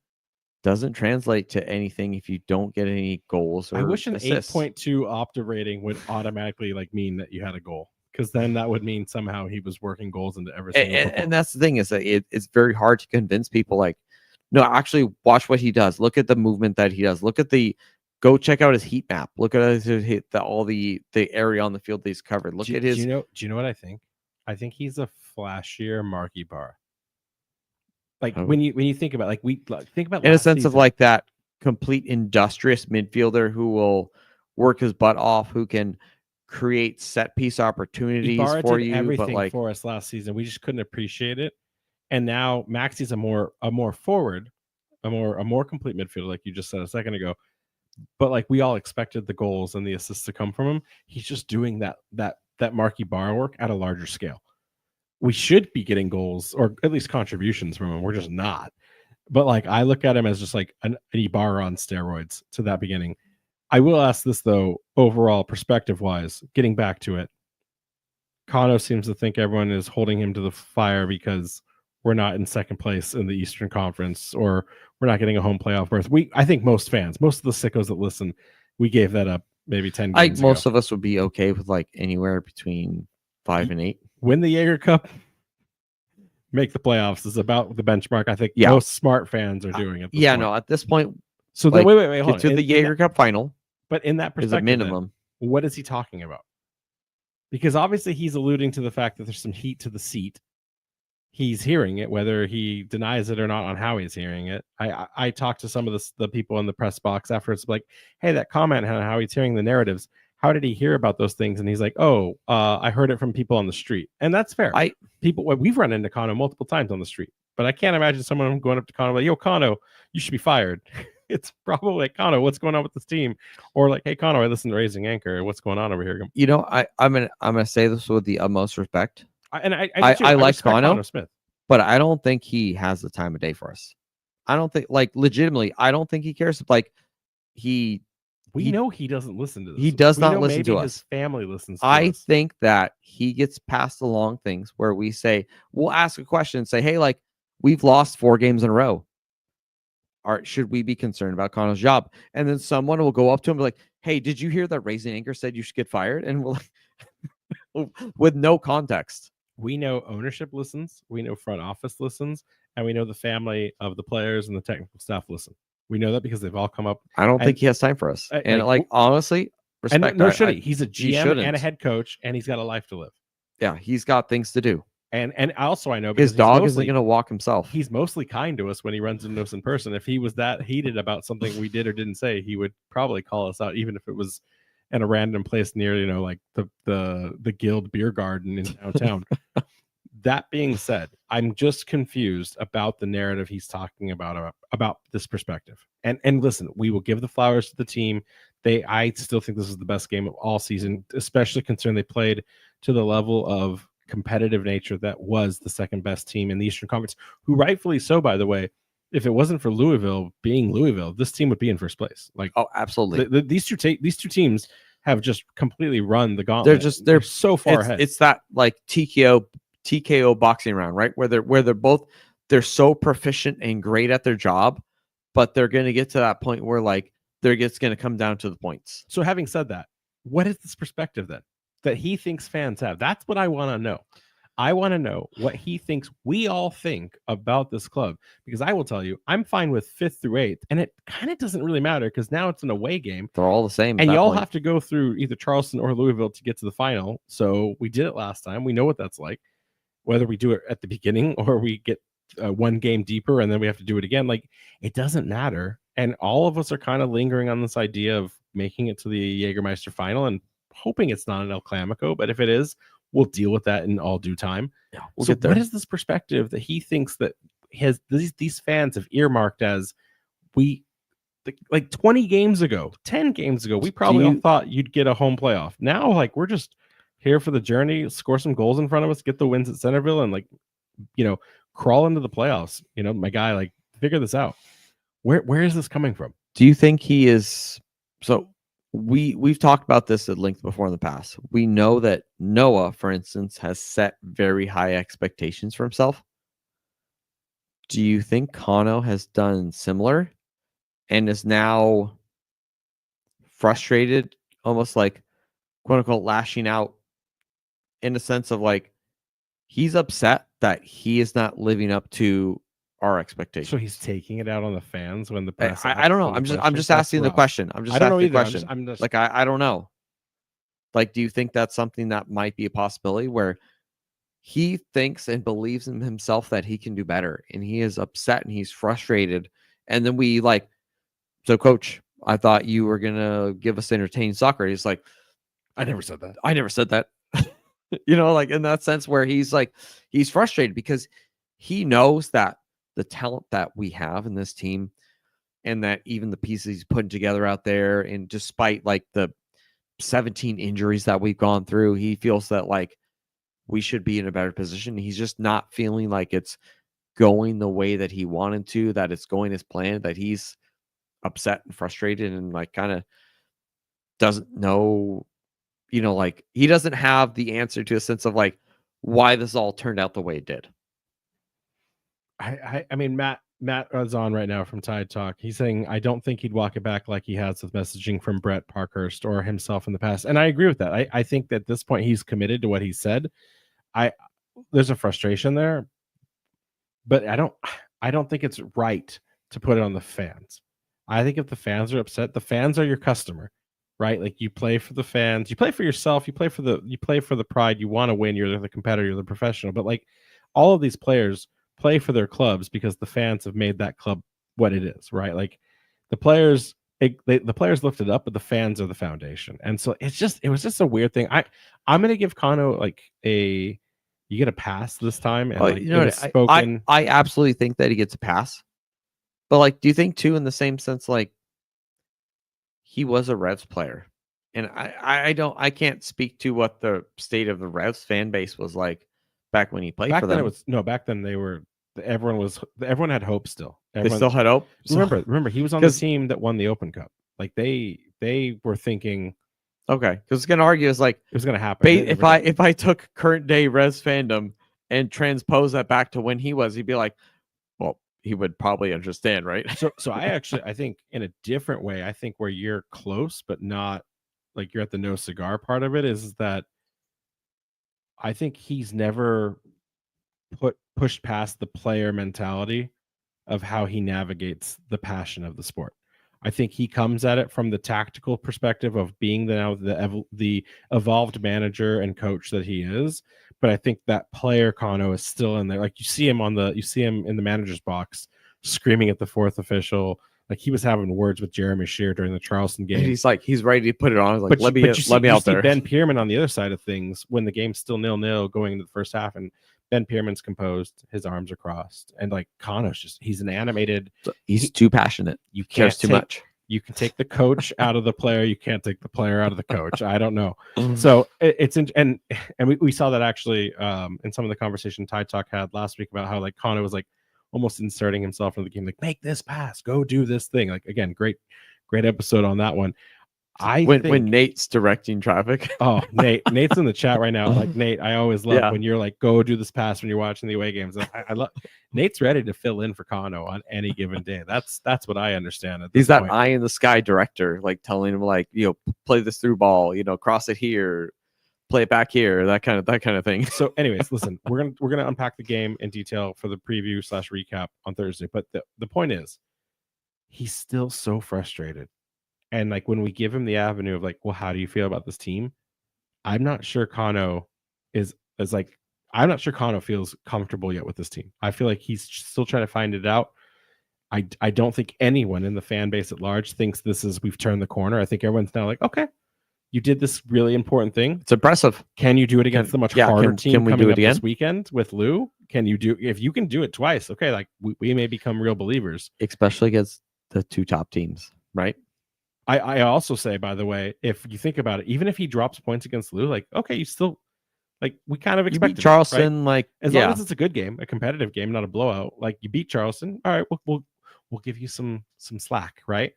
doesn't translate to anything if you don't get any goals or I wish an assists. 8.2 Opta rating would automatically mean that you had a goal, because then that would mean somehow he was working goals into every single and that's the thing, is that it's very hard to convince people no, actually watch what he does. Look at the movement that he does. Look at go check out his heat map. Look at all the area on the field that he's covered. Look at his. Do you know what I think? I think he's a flashier Marky Bar. When you think about think about in a sense season. of that complete industrious midfielder who will work his butt off, who can create set piece opportunities for you. Everything for us last season, we just couldn't appreciate it. And now Maxi's a more forward, a more complete midfielder, like you just said a second ago. But we all expected the goals and the assists to come from him. He's just doing that Marky Bar work at a larger scale. We should be getting goals or at least contributions from him. We're just not. But I look at him as just an Ibarra on steroids to that beginning. I will ask this though, overall perspective wise, getting back to it. Kano seems to think everyone is holding him to the fire because we're not in second place in the Eastern Conference, or we're not getting a home playoff berth. I think most fans, most of the sickos that listen, we gave that up maybe 10 I games most ago. of us would be okay with like anywhere between 5 and 8. Win the Jaeger Cup, make the playoffs is about the benchmark. I think Yeah. most smart fans are doing at this Yeah, point. no, at this point, So like, wait, hold get on. to the Jaeger Cup final But in that is a perspective, minimum. then, what is he talking about? Because obviously he's alluding to the fact that there's some heat to the seat. He's hearing it, whether he denies it or not, on how he's hearing it. I talked to some of the people in the press box afterwards, like, hey, that comment on how he's hearing the narratives. How did he hear about those things? And he's like, oh, I heard it from people on the street, and that's fair. We've run into Kano multiple times on the street, but I can't imagine someone going up to Kano like, yo, Kano, you should be fired. It's probably like, Kano, what's going on with this team? Or like, hey, Kano, I listened to Raising Anchor. What's going on over here? You know, I'm gonna say this with the utmost respect. I like respect Kano Smith, but I don't think he has the time of day for us. I don't think, like, legitimately, I don't think he cares. Like, we know he doesn't listen to this. He does not listen to us. His family listens to I us. think that he gets passed along things where we say, we'll ask a question and say, hey, like, we've lost 4 games in a row. Should we be concerned about Kano's job? And then someone will go up to him and be like, hey, did you hear that Raising Anchor said you should get fired? And we'll like, with no context. We know ownership listens, we know front office listens, and we know the family of the players and the technical staff listen. We know that because they've all come up. I don't think he has time for us. And like honestly, respect. And no, should he? He's a he GM shouldn't. and a head coach, and he's got a life to live. Yeah, he's got things to do. And also I know because his dog isn't going to walk himself. He's mostly kind to us when he runs into us in person. If he was that heated about something we did or didn't say, he would probably call us out, even if it was in a random place near, you know, like the Guild Beer Garden in downtown. That being said, I'm just confused about the narrative he's talking about this perspective. And listen, we will give the flowers to the team. I still think this is the best game of all season, especially considering they played to the level of competitive nature that was the second best team in the Eastern Conference, who rightfully so, by the way. If it wasn't for Louisville being Louisville, this team would be in first place. Like, oh, absolutely. These two teams have just completely run the gauntlet. They're so far ahead. It's that like TKO boxing round, right? Where they're so proficient and great at their job, but they're going to get to that point where like it's going to come down to the points. So having said that, what is this perspective then that he thinks fans have? That's what I want to know. I want to know what he thinks we all think about this club, because I will tell you, I'm fine with 5th through 8th, and it kind of doesn't really matter because now it's an away game. They're all the same. And you all have to go through either Charleston or Louisville to get to the final. So we did it last time. We know what that's like. Whether we do it at the beginning or we get one game deeper and then we have to do it again, like, it doesn't matter. And all of us are kind of lingering on this idea of making it to the Jägermeister final and hoping it's not an El Clamico. But if it is, we'll deal with that in all due time. Yeah, we'll so get there. What is this perspective that he thinks that these fans have earmarked as like 20 games ago, 10 games ago, we probably all thought you'd get a home playoff. Now, like, we're just here for the journey, score some goals in front of us, get the wins at Centerville, and, like, you know, crawl into the playoffs. You know, my guy, like, figure this out. Where is this coming from? Do you think he is? So we've talked about this at length before in the past. We know that Noah, for instance, has set very high expectations for himself. Do you think Kano has done similar and is now frustrated, almost like, quote unquote, lashing out, in a sense of like he's upset that he is not living up to our expectations? So he's taking it out on the fans when the press. I don't know. I'm just asking the question. I don't know either. I'm just like, I don't know. Like, do you think that's something that might be a possibility where he thinks and believes in himself that he can do better, and he is upset and he's frustrated, and then we like, so coach, I thought you were gonna give us entertaining soccer. He's like, I never said that. I never said that. You know, like, in that sense where he's like, he's frustrated because he knows that the talent that we have in this team, and that even the pieces he's putting together out there, and despite like the 17 injuries that we've gone through, he feels that like we should be in a better position. He's just not feeling like it's going the way that he wanted to, that it's going as planned, that he's upset and frustrated and like kind of doesn't know like he doesn't have the answer to a sense of like why this all turned out the way it did. I mean, Matt is on right now from Tide Talk. He's saying, I don't think he'd walk it back like he has with messaging from Brett Parkhurst or himself in the past. And I agree with that. I think that at this point he's committed to what he said. There's a frustration there, but I don't think it's right to put it on the fans. I think if the fans are upset, the fans are your customer, right? Like you play for the fans, you play for yourself, you play for the pride, you want to win, you're the competitor, you're the professional. But like all of these players play for their clubs because the fans have made that club what it is, right? Like the players the players lift it up, but the fans are the foundation. And so it was just a weird thing. I'm gonna give Kano like you get a pass this time, and like it was spoken. I absolutely think that he gets a pass. But like, do you think too, in the same sense, like he was a Revs player, and I can't speak to what the state of the Revs fan base was like back when he played for them. Back then everyone had hope still. They still had hope. Remember, he was on the team that won the Open Cup. Like they were thinking, okay, because I was gonna argue is like it was gonna happen. If I took current day Revs fandom and transpose that back to when he was, he'd be like, well, he would probably understand, right? So I think in a different way, I think where you're close but not like you're at the no cigar part of it is that I think he's never pushed past the player mentality of how he navigates the passion of the sport. I think he comes at it from the tactical perspective of being the evolved manager and coach that he is. But I think that player Kano is still in there. Like you see him in the manager's box screaming at the fourth official. Like he was having words with Jeremy Shear during the Charleston game. And he's ready to put it on. He's like, let me out there. Ben Pierman on the other side of things when the game's still 0-0 going into the first half, and Ben Pierman's composed, his arms are crossed, and like Kano's he's an animated. He's too passionate. You cares too much. You can take the coach out of the player. You can't take the player out of the coach. I don't know. So and we saw that actually in some of the conversation Tide Talk had last week about how like Kano was like almost inserting himself into the game, like make this pass, go do this thing. Like again, great episode on that one. When Nate's directing traffic. Oh, Nate's in the chat right now. Like Nate, I always love when you're like, go do this pass when you're watching the away games. I love Nate's ready to fill in for Kano on any given day. That's what I understand. He's that eye in the sky director, like telling him like, play this through ball, cross it here, play it back here, that kind of thing. So anyways, listen, we're gonna unpack the game in detail for the preview / recap on Thursday. But the point is, he's still so frustrated. And like when we give him the avenue of like, well, how do you feel about this team? I'm not sure Kano I'm not sure Kano feels comfortable yet with this team. I feel like he's still trying to find it out. I don't think anyone in the fan base at large thinks we've turned the corner. I think everyone's now like, okay, you did this really important thing. It's impressive. Can you do it against the much harder team can we coming do it up again? This weekend with Lou? If you can do it twice, okay, like we may become real believers. Especially against the two top teams, right? I also say, by the way, if you think about it, even if he drops points against Lou, like, okay, you still, like, we kind of expected Charleston, right? like, as long as it's a good game, a competitive game, not a blowout. Like, you beat Charleston, all right, we'll give you some slack, right?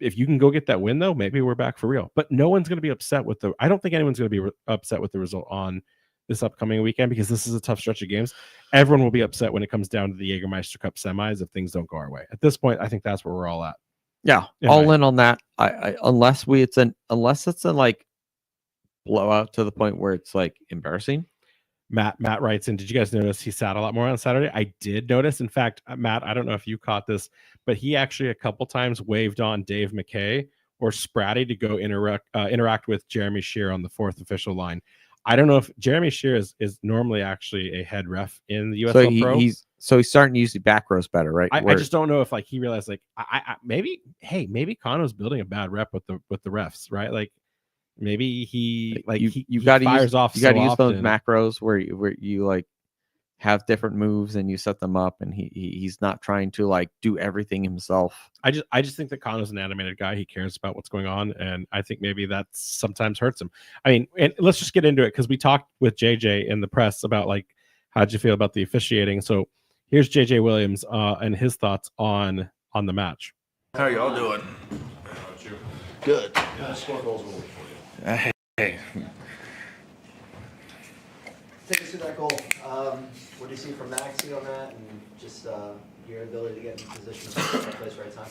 If you can go get that win, though, maybe we're back for real. But no one's going to be upset with I don't think anyone's going to be upset with the result on this upcoming weekend because this is a tough stretch of games. Everyone will be upset when it comes down to the Jägermeister Cup semis if things don't go our way. At this point, I think that's where we're all at. Yeah, all in on that. Unless it's a like blowout to the point where it's like embarrassing. Matt writes in, did you guys notice he sat a lot more on Saturday? I did notice. In fact, Matt, I don't know if you caught this, but he actually a couple times waved on Dave McKay or Spratty to go interact with Jeremy Shear on the fourth official line. I don't know if Jeremy Shear is normally actually a head ref in the USL Pro. So he's starting to use the back rows better, right? I just don't know if like he realized like maybe Kano's building a bad rep with the refs, right? Like maybe he got to use those macros where you like have different moves and you set them up, and he's not trying to like do everything himself. I just think that Kano's an animated guy. He cares about what's going on, and I think maybe that sometimes hurts him. I mean, and let's just get into it because we talked with JJ in the press about like how'd you feel about the officiating. So here's JJ Williams and his thoughts on the match. How are y'all doing? How about you? Good. Score goals will wait for you. Hey, Take us through that goal. What do you see from Maxie on that, and just your ability to get in position at the right place, right time?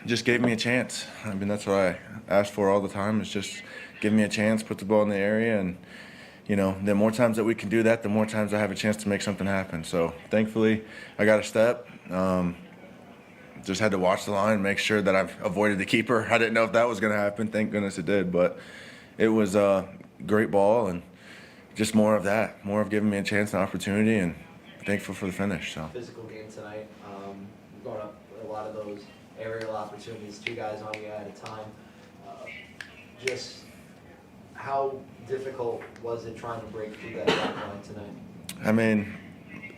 just gave me a chance. I mean, that's what I ask for all the time, is just give me a chance, put the ball in the area, and, you know, the more times that we can do that, the more times I have a chance to make something happen. So thankfully, I got a step. Just had to watch the line, make sure that I've avoided the keeper. I didn't know if that was going to happen. Thank goodness it did. But it was a great ball, and just more of that, more of giving me a chance and opportunity, and thankful for the finish. So Physical game tonight. Going up a lot of those aerial opportunities, 2 guys on you at a time. Just how difficult was it trying to break through that back line tonight? I mean,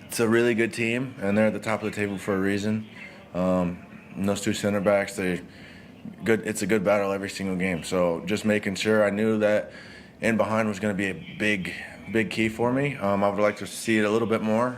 it's a really good team, and they're at the top of the table for a reason. And those 2 center backs, good. It's a good battle every single game. So just making sure, I knew that in behind was going to be a big key for me. I would like to see it a little bit more,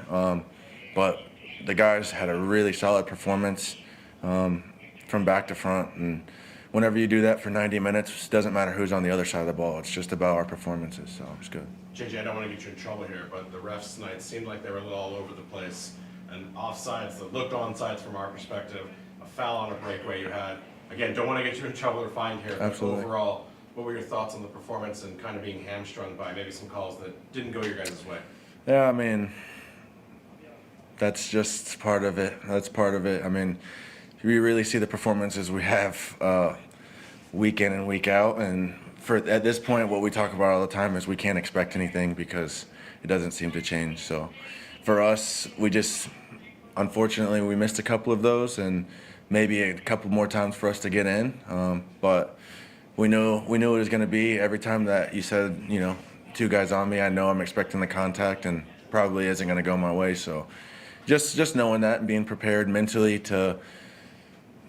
but the guys had a really solid performance from back to front. And whenever you do that for 90 minutes, it doesn't matter who's on the other side of the ball. It's just about our performances. So it's good. JJ, I don't want to get you in trouble here, but the refs tonight seemed like they were a little all over the place. And offsides that looked onside from our perspective, a foul on a breakaway you had. Again, don't want to get you in trouble or fined here, but Absolutely. overall, what were your thoughts on the performance and kind of being hamstrung by maybe some calls that didn't go your guys' way? Yeah, I mean, that's just part of it. That's part of it. I mean, we really see the performances we have week in and week out. And at this point, what we talk about all the time is we can't expect anything because it doesn't seem to change. So for us, unfortunately, we missed a couple of those, and maybe a couple more times for us to get in. But we knew it was going to be every time that you said, you know, 2 guys on me, I know I'm expecting the contact and probably isn't going to go my way. So just knowing that and being prepared mentally to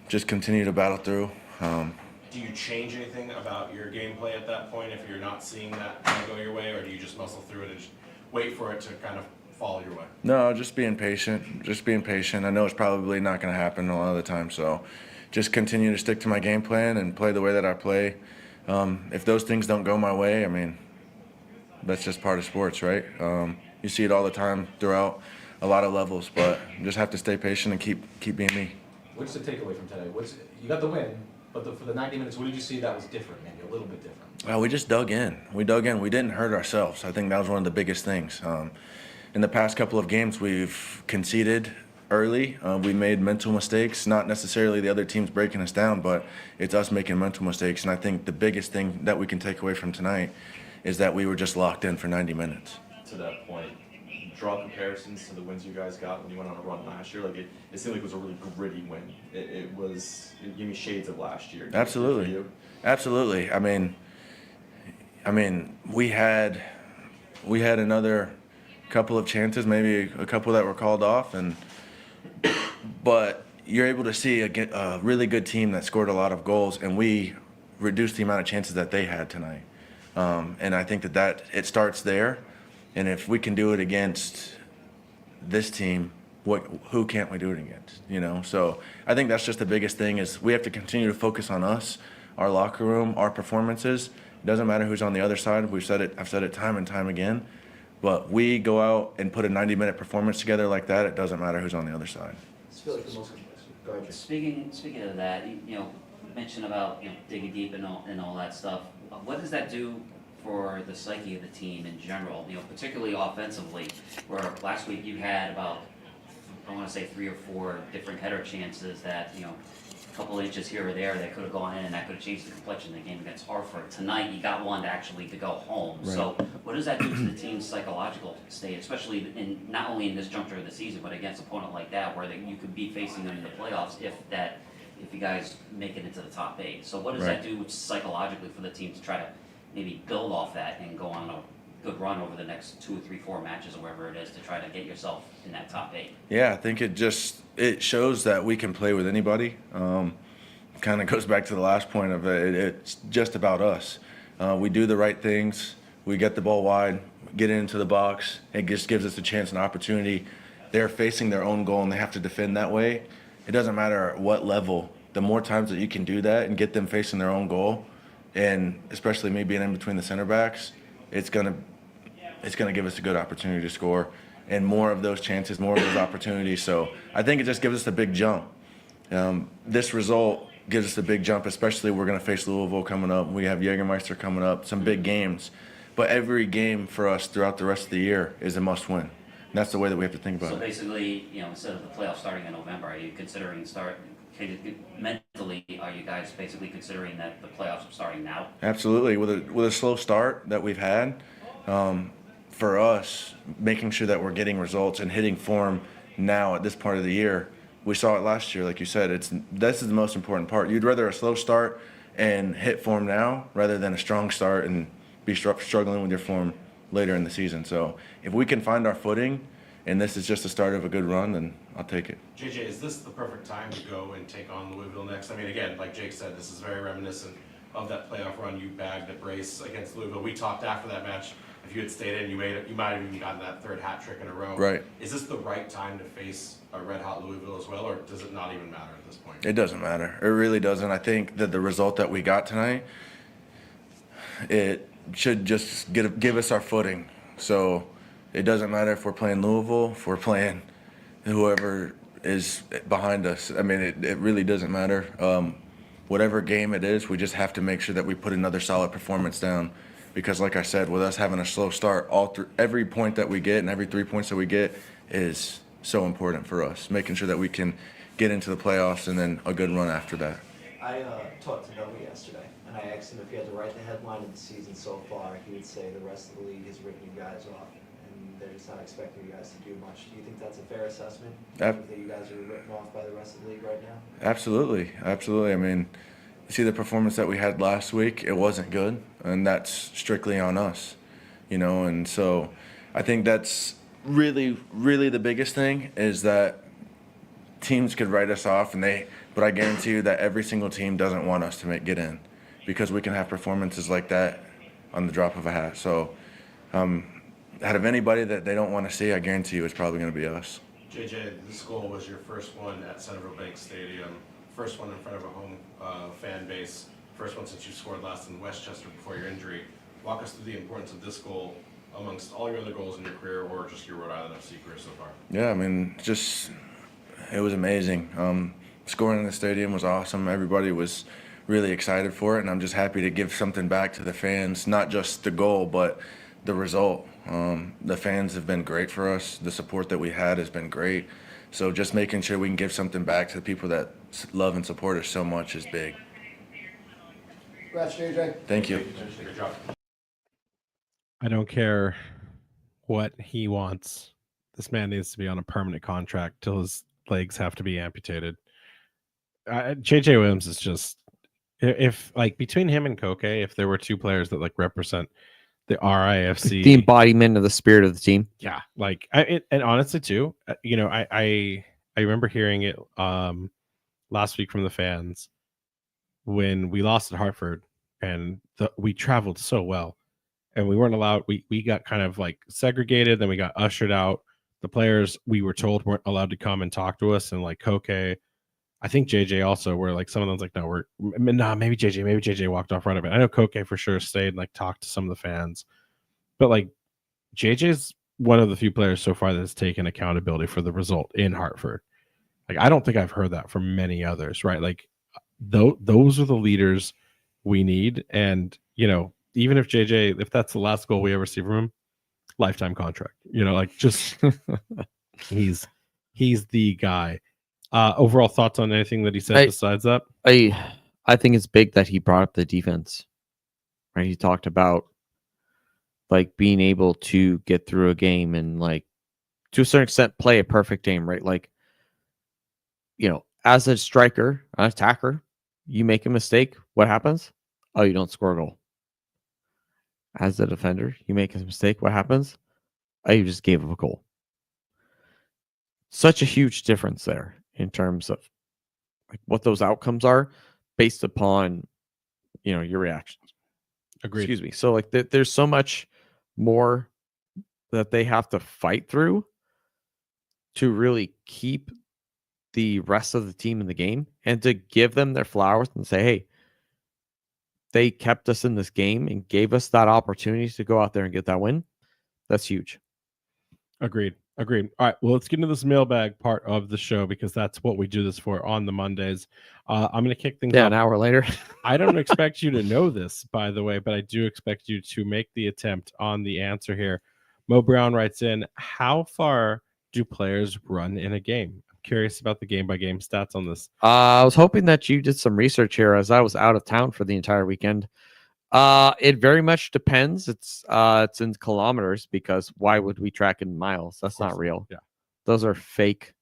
just continue to battle through. Do you change anything about your gameplay at that point if you're not seeing that kind of go your way, or do you just muscle through it and just wait for it to kind of fall your way? No, just being patient. Just being patient. I know it's probably not going to happen a lot of the time, so just continue to stick to my game plan and play the way that I play. If those things don't go my way, I mean, that's just part of sports, right? You see it all the time throughout a lot of levels, but you just have to stay patient and keep being me. What's the takeaway from today? You got the win, but for the 90 minutes, what did you see that was different, maybe a little bit different? We just dug in. We didn't hurt ourselves. I think that was one of the biggest things. In the past couple of games, we've conceded early. We made mental mistakes, not necessarily the other teams breaking us down, but it's us making mental mistakes. And I think the biggest thing that we can take away from tonight is that we were just locked in for 90 minutes. To that point, draw comparisons to the wins you guys got when you went on a run last year. Like it seemed like it was a really gritty win. It gave me shades of last year. Absolutely. Absolutely. I mean, we had another couple of chances, maybe a couple that were called off, but you're able to see a really good team that scored a lot of goals, and we reduced the amount of chances that they had tonight. And I think that it starts there. And if we can do it against this team, who can't we do it against? You know, so I think that's just the biggest thing is we have to continue to focus on us, our locker room, our performances. It doesn't matter who's on the other side. I've said it time and time again. But we go out and put a 90-minute performance together like that. It doesn't matter who's on the other side. I feel like the most. Go ahead, Jay. Speaking of that, you mentioned about digging deep and all that stuff. What does that do for the psyche of the team in general? Particularly offensively, where last week you had about, I want to say 3 or 4 different header chances that a couple inches here or there that could have gone in and that could have changed the complexion of the game against Hartford. Tonight you got one to go home. Right. So what does that do to the team's psychological state, especially not only in this juncture of the season, but against an opponent like that where you could be facing them in the playoffs if you guys make it into the top 8. So what does that do psychologically for the team to try to maybe build off that and go on a good run over the next 2 or 3, 4 matches or wherever it is to try to get yourself in that top 8? Yeah, I think it shows that we can play with anybody. Kind of goes back to the last point of it. It's just about us. We do the right things. We get the ball wide, get into the box. It just gives us a chance and opportunity. They're facing their own goal and they have to defend that way. It doesn't matter at what level. The more times that you can do that and get them facing their own goal, and especially me being in between the center backs, it's gonna give us a good opportunity to score and more of those chances, more of those opportunities. So I think it just gives us a big jump. This result gives us a big jump, especially we're going to face Louisville coming up. We have Jägermeister coming up, some big games. But every game for us throughout the rest of the year is a must-win. And that's the way that we have to think about So it. basically, instead of the playoffs starting in November, are you considering mentally, are you guys basically considering that the playoffs are starting now? Absolutely. With a slow start that we've had, for us, making sure that we're getting results and hitting form now at this part of the year. We saw it last year, like you said. This is the most important part. You'd rather a slow start and hit form now rather than a strong start and be struggling with your form later in the season. So if we can find our footing, and this is just the start of a good run, then I'll take it. JJ, is this the perfect time to go and take on Louisville next? I mean, again, like Jake said, this is very reminiscent of that playoff run you bagged at Brace against Louisville. We talked after that match. If you had stayed in, you might have even gotten that third hat trick in a row. Right. Is this the right time to face a red-hot Louisville as well, or does it not even matter at this point? It doesn't matter. It really doesn't. I think that the result that we got tonight, it should just give us our footing. So it doesn't matter if we're playing Louisville, if we're playing whoever is behind us. I mean, it really doesn't matter. Whatever game it is, we just have to make sure that we put another solid performance down. Because like I said, with us having a slow start, every point that we get and every 3 points that we get is so important for us, making sure that we can get into the playoffs and then a good run after that. I talked to Noah yesterday, and I asked him if he had to write the headline of the season so far, he would say the rest of the league has written you guys off, and they're just not expecting you guys to do much. Do you think that's a fair assessment? Do you think that you guys are written off by the rest of the league right now? Absolutely. Absolutely. I mean, you see the performance that we had last week, it wasn't good, and that's strictly on us, and so I think that's really, really the biggest thing is that teams could write us off, but I guarantee you that every single team doesn't want us to get in because we can have performances like that on the drop of a hat. So out of anybody that they don't want to see, I guarantee you it's probably going to be us. JJ, this goal was your first one at Centerville Bank Stadium, first one in front of a home fan base, first one since you scored last in Westchester before your injury. Walk us through the importance of this goal amongst all your other goals in your career or just your Rhode Island FC career so far. Yeah, I mean, it was amazing. Scoring in the stadium was awesome. Everybody was really excited for it, and I'm just happy to give something back to the fans, not just the goal, but the result. The fans have been great for us. The support that we had has been great. So just making sure we can give something back to the people that love and support us so much is big. Congrats, JJ. Thank you. Good job. I don't care what he wants. This man needs to be on a permanent contract till his legs have to be amputated. JJ Williams is just, if like between him and Koke, if there were two players that like represent the RIFC, The embodiment of the spirit of the team. yeah, like and honestly too, I remember hearing it last week from the fans when we lost at Hartford and we traveled so well and we weren't allowed. We got kind of like segregated, then we got ushered out. The players we were told weren't allowed to come and talk to us, and like Koke, I think JJ also, were like some of them was like, no, maybe JJ walked off right of it. I know Koke for sure stayed and like talked to some of the fans, but like JJ's one of the few players so far that has taken accountability for the result in Hartford. Like I don't think I've heard that from many others, right? Like those are the leaders we need, and even if JJ, if that's the last goal we ever see from him, lifetime contract. Like just he's the guy. Overall thoughts on anything that he said besides that? I think it's big that he brought up the defense. Right? He talked about like being able to get through a game and like to a certain extent play a perfect game, right? Like, as a striker, an attacker, you make a mistake, what happens? Oh, you don't score a goal. As a defender, you make a mistake, what happens? Oh, you just gave up a goal. Such a huge difference there in terms of like what those outcomes are based upon your reactions. Agreed. Excuse me. So like there's so much more that they have to fight through to really keep the rest of the team in the game and to give them their flowers and say, hey, they kept us in this game and gave us that opportunity to go out there and get that win. That's huge. Agreed. All right. Well, let's get into this mailbag part of the show because that's what we do this for on the Mondays. I'm going to kick things off. An hour later. I don't expect you to know this, by the way, but I do expect you to make the attempt on the answer here. Mo Brown writes in, how far do players run in a game? I'm curious about the game-by-game stats on this. I was hoping that you did some research here as I was out of town for the entire weekend. It very much depends. It's in kilometers because why would we track in miles? That's not real. Yeah. Those are fake,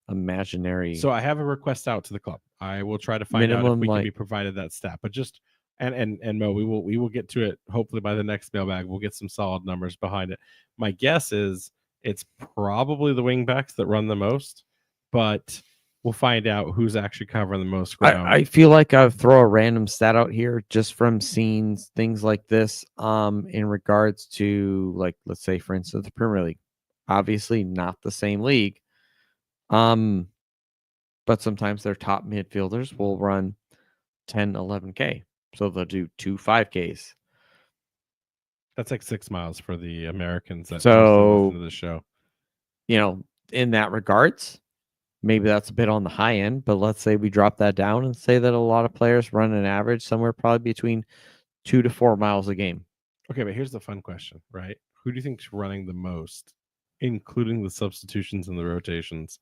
imaginary. So I have a request out to the club. I will try to find out if we can be provided that stat. But just and Mo, we will get to it hopefully by the next mailbag. We'll get some solid numbers behind it. My guess is it's probably the wingbacks that run the most, but we'll find out who's actually covering the most ground. I feel like I'll throw a random stat out here just from seeing things like this in regards to, like, let's say, for instance, the Premier League. Obviously not the same league. But sometimes their top midfielders will run 10, 11K. So they'll do 2 5Ks. That's like 6 miles for the Americans that so listen to the show. In that regards, maybe that's a bit on the high end, but let's say we drop that down and say that a lot of players run an average somewhere probably between 2 to 4 miles a game. Okay, but here's the fun question, right? Who do you think's running the most, including the substitutions and the rotations?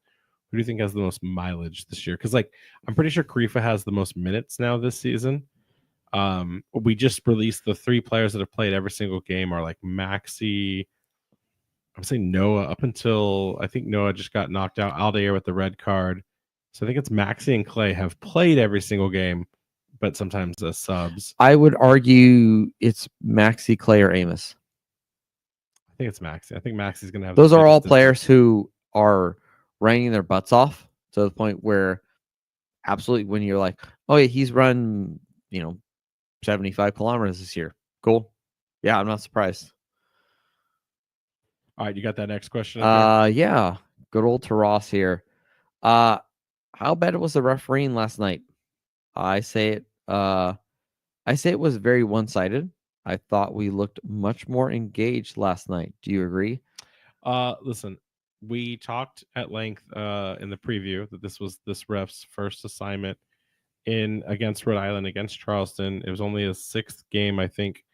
Who do you think has the most mileage this year? Because, like, I'm pretty sure Karifa has the most minutes now this season. We just released the 3 players that have played every single game are like Maxi. I'm saying Noah up until I think Noah just got knocked out. Aldair with the red card. So I think it's Maxi and Clay have played every single game, but sometimes as subs. I would argue it's Maxi, Clay, or Amos. I think it's Maxi. I think Maxi's going to have. Those are all players who are running their butts off to the point where absolutely when you're like, oh yeah, he's run, 75 kilometers this year. Cool. Yeah, I'm not surprised. All right, you got that next question? Yeah. Good old Taras here. How bad was the refereeing last night? I say it was very one-sided. I thought we looked much more engaged last night. Do you agree? Listen, we talked at length in the preview that this was this ref's first assignment against Rhode Island, against Charleston. It was only his 6th game, I think,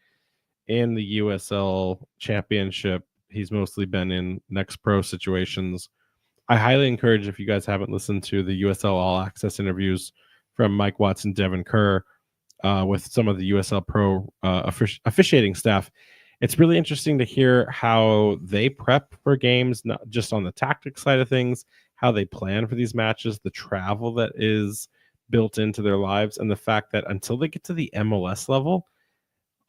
in the USL Championship. He's mostly been in next pro situations. I highly encourage, if you guys haven't listened to the USL All Access interviews from Mike Watson, Devin Kerr, with some of the USL Pro officiating staff, it's really interesting to hear how they prep for games, not just on the tactics side of things, how they plan for these matches, the travel that is built into their lives, and the fact that until they get to the MLS level,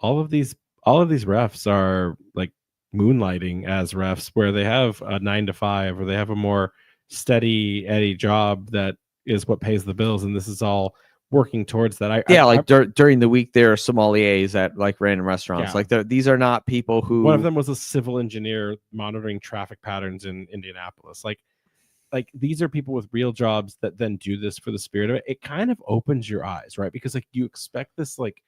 all of these refs are like moonlighting as refs, where they have a 9 to 5 or they have a more steady Eddie job that is what pays the bills, and this is all working towards that. During the week there are sommeliers at like random restaurants. Yeah. Like these are not people who. One of them was a civil engineer monitoring traffic patterns in Indianapolis. Like these are people with real jobs that then do this for the spirit of it. It kind of opens your eyes, right? Because like you expect this, like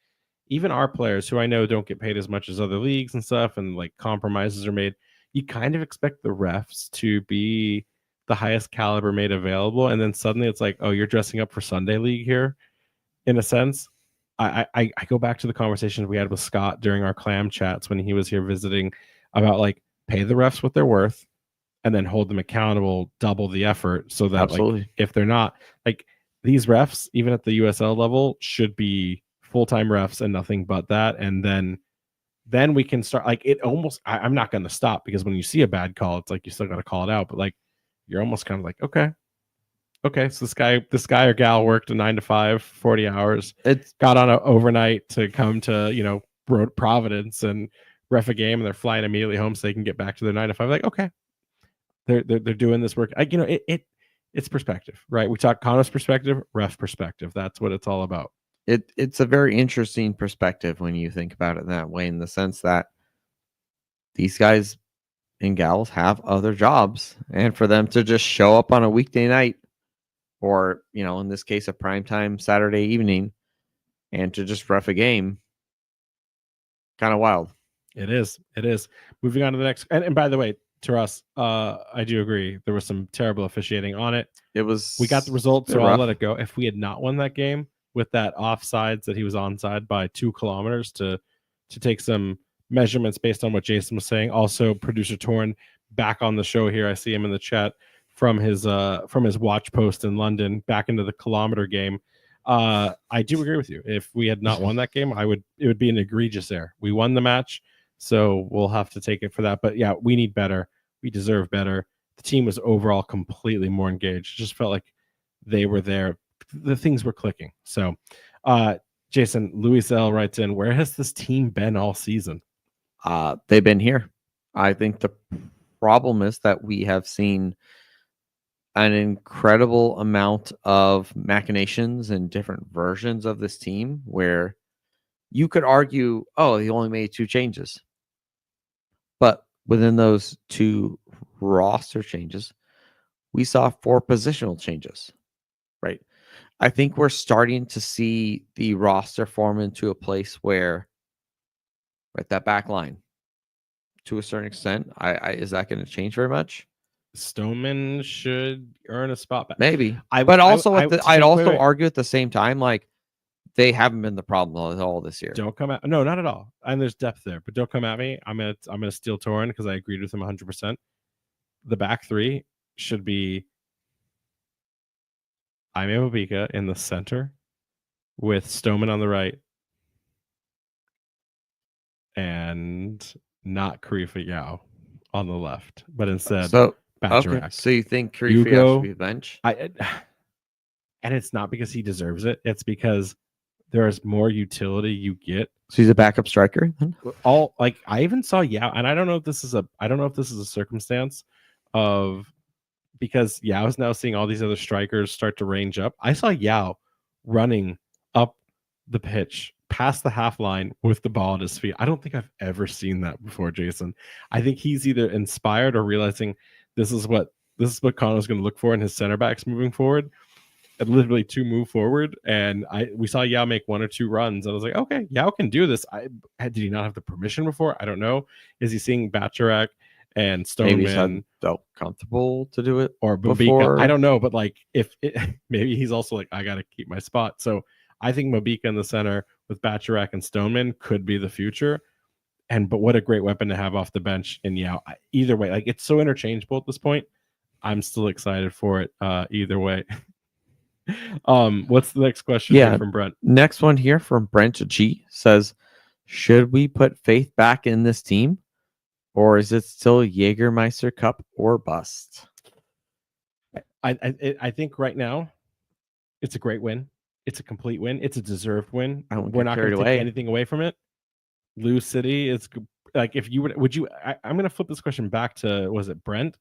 even our players who I know don't get paid as much as other leagues and stuff, and like compromises are made, you kind of expect the refs to be the highest caliber made available. And then suddenly it's like, oh, you're dressing up for Sunday league here. In a sense, I go back to the conversation we had with Scott during our clam chats when he was here visiting about like pay the refs what they're worth and then hold them accountable, double the effort, so that like if they're not, like these refs, even at the USL level, should be full-time refs and nothing but that. And then we can start, like it almost, I'm not going to stop, because when you see a bad call, it's like you still got to call it out, but like you're almost kind of like, okay, so this guy or gal worked a 9 to 5, 40 hours. It got on an overnight to come to, Providence and ref a game, and they're flying immediately home so they can get back to their 9 to 5. Like, okay, they're doing this work. It's perspective, right? We talk Connor's perspective, ref perspective. That's what it's all about. It's a very interesting perspective when you think about it that way, in the sense that these guys and gals have other jobs, and for them to just show up on a weekday night, or in this case a primetime Saturday evening, and to just ref a game, kind of wild. It is. It is. Moving on to the next. And by the way, to us, I do agree. There was some terrible officiating on it. It was. We got the result, so rough. I'll let it go. If we had not won that game with that offsides that he was onside by 2 kilometers to take some measurements based on what Jason was saying. Also, producer Torn back on the show here. I see him in the chat from his watch post in London back into the kilometer game. I do agree with you. If we had not won that game, it would be an egregious error. We won the match, so we'll have to take it for that. But yeah, we need better. We deserve better. The team was overall completely more engaged. It just felt like they were there. The things were clicking. So, Jason, Luis L writes in, where has this team been all season? They've been here. I think the problem is that we have seen an incredible amount of machinations and different versions of this team where you could argue, oh, he only made 2 changes. But within those 2 roster changes, we saw 4 positional changes, right? I think we're starting to see the roster form into a place where, right, that back line, to a certain extent, is that going to change very much? Stoneman should earn a spot back. Maybe. I'd also argue at the same time, like, they haven't been the problem at all this year. Don't come at no, not at all. And there's depth there, but don't come at me. I'm gonna steal Torrin because I agreed with him 100%. The back 3 should be Jaime Mobica in the center with Stoneman on the right and not Karifa Yao on the left, but instead Bacharak. Okay. So you think Karifa Yao should be bench? And it's not because he deserves it. It's because there's more utility you get. So he's a backup striker. I even saw Yao, and I don't know if this is a circumstance of because Yao is now seeing all these other strikers start to range up. I saw Yao running up the pitch past the half line with the ball at his feet. I don't think I've ever seen that before, Jason. I think he's either inspired or realizing this is what Connor's going to look for in his center backs moving forward. And literally 2 move forward, and we saw Yao make 1 or 2 runs. And I was like, okay, Yao can do this. Did he not have the permission before? I don't know. Is he seeing Bacharak and Stoneman felt comfortable to do it, or Mobica? I don't know, but like maybe he's also like, I got to keep my spot. So I think Mobica in the center with Bacharak and Stoneman could be the future. But what a great weapon to have off the bench in Yao. Either way, like it's so interchangeable at this point. I'm still excited for it. Either way. What's the next question here from Brent? Next one here from Brent G says, should we put faith back in this team, or is it still Jägermeister Cup or bust? I think right now it's a great win. It's a complete win. It's a deserved win. We're not going to take anything away from it. Lou City is like, if you would you? I'm going to flip this question back to, was it Brent?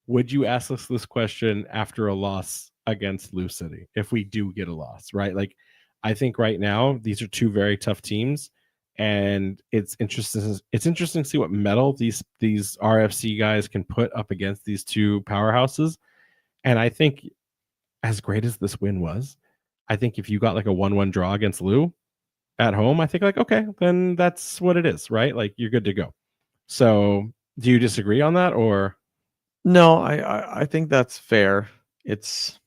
Would you ask us this question after a loss against Lou City if we do get a loss, right? Like, I think right now these are 2 very tough teams, and it's interesting. It's interesting to see what metal these RFC guys can put up against these 2 powerhouses. And I think, as great as this win was, I think if you got like a 1-1 draw against Lou at home, I think like, okay, then that's what it is, right? Like, you're good to go. So, do you disagree on that, or? No, I think that's fair. It's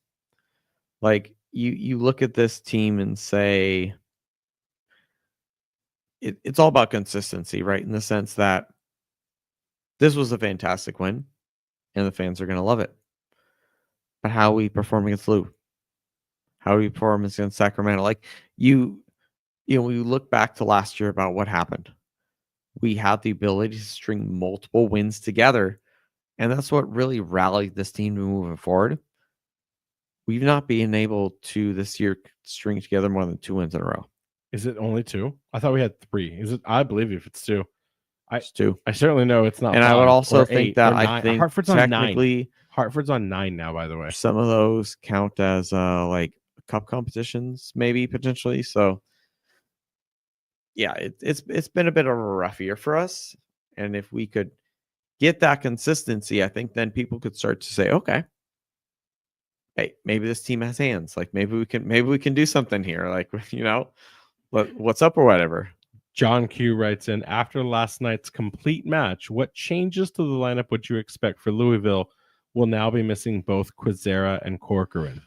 like you look at this team and say it's all about consistency, right? In the sense that this was a fantastic win and the fans are going to love it. But how we perform against Lou, how we perform against Sacramento, like you know, we look back to last year about what happened. We had the ability to string multiple wins together. And that's what really rallied this team to moving forward. We've not been able to this year string together more than 2 wins in a row. Is it only 2? I thought we had 3. Is it? I believe you if it's 2. It's 2. I certainly know it's not. And I would also think that I think Hartford's on 9. Hartford's on 9 now, by the way. Some of those count as like cup competitions, maybe potentially. So yeah, it's been a bit of a rough year for us. And if we could get that consistency, I think then people could start to say, okay, hey, maybe this team has hands. Like maybe we can do something here. Like, you know, What's up or whatever. John Q writes in, after last night's complete match, what changes to the lineup would you expect for Louisville? Will now be missing both Quizera and Corcoran.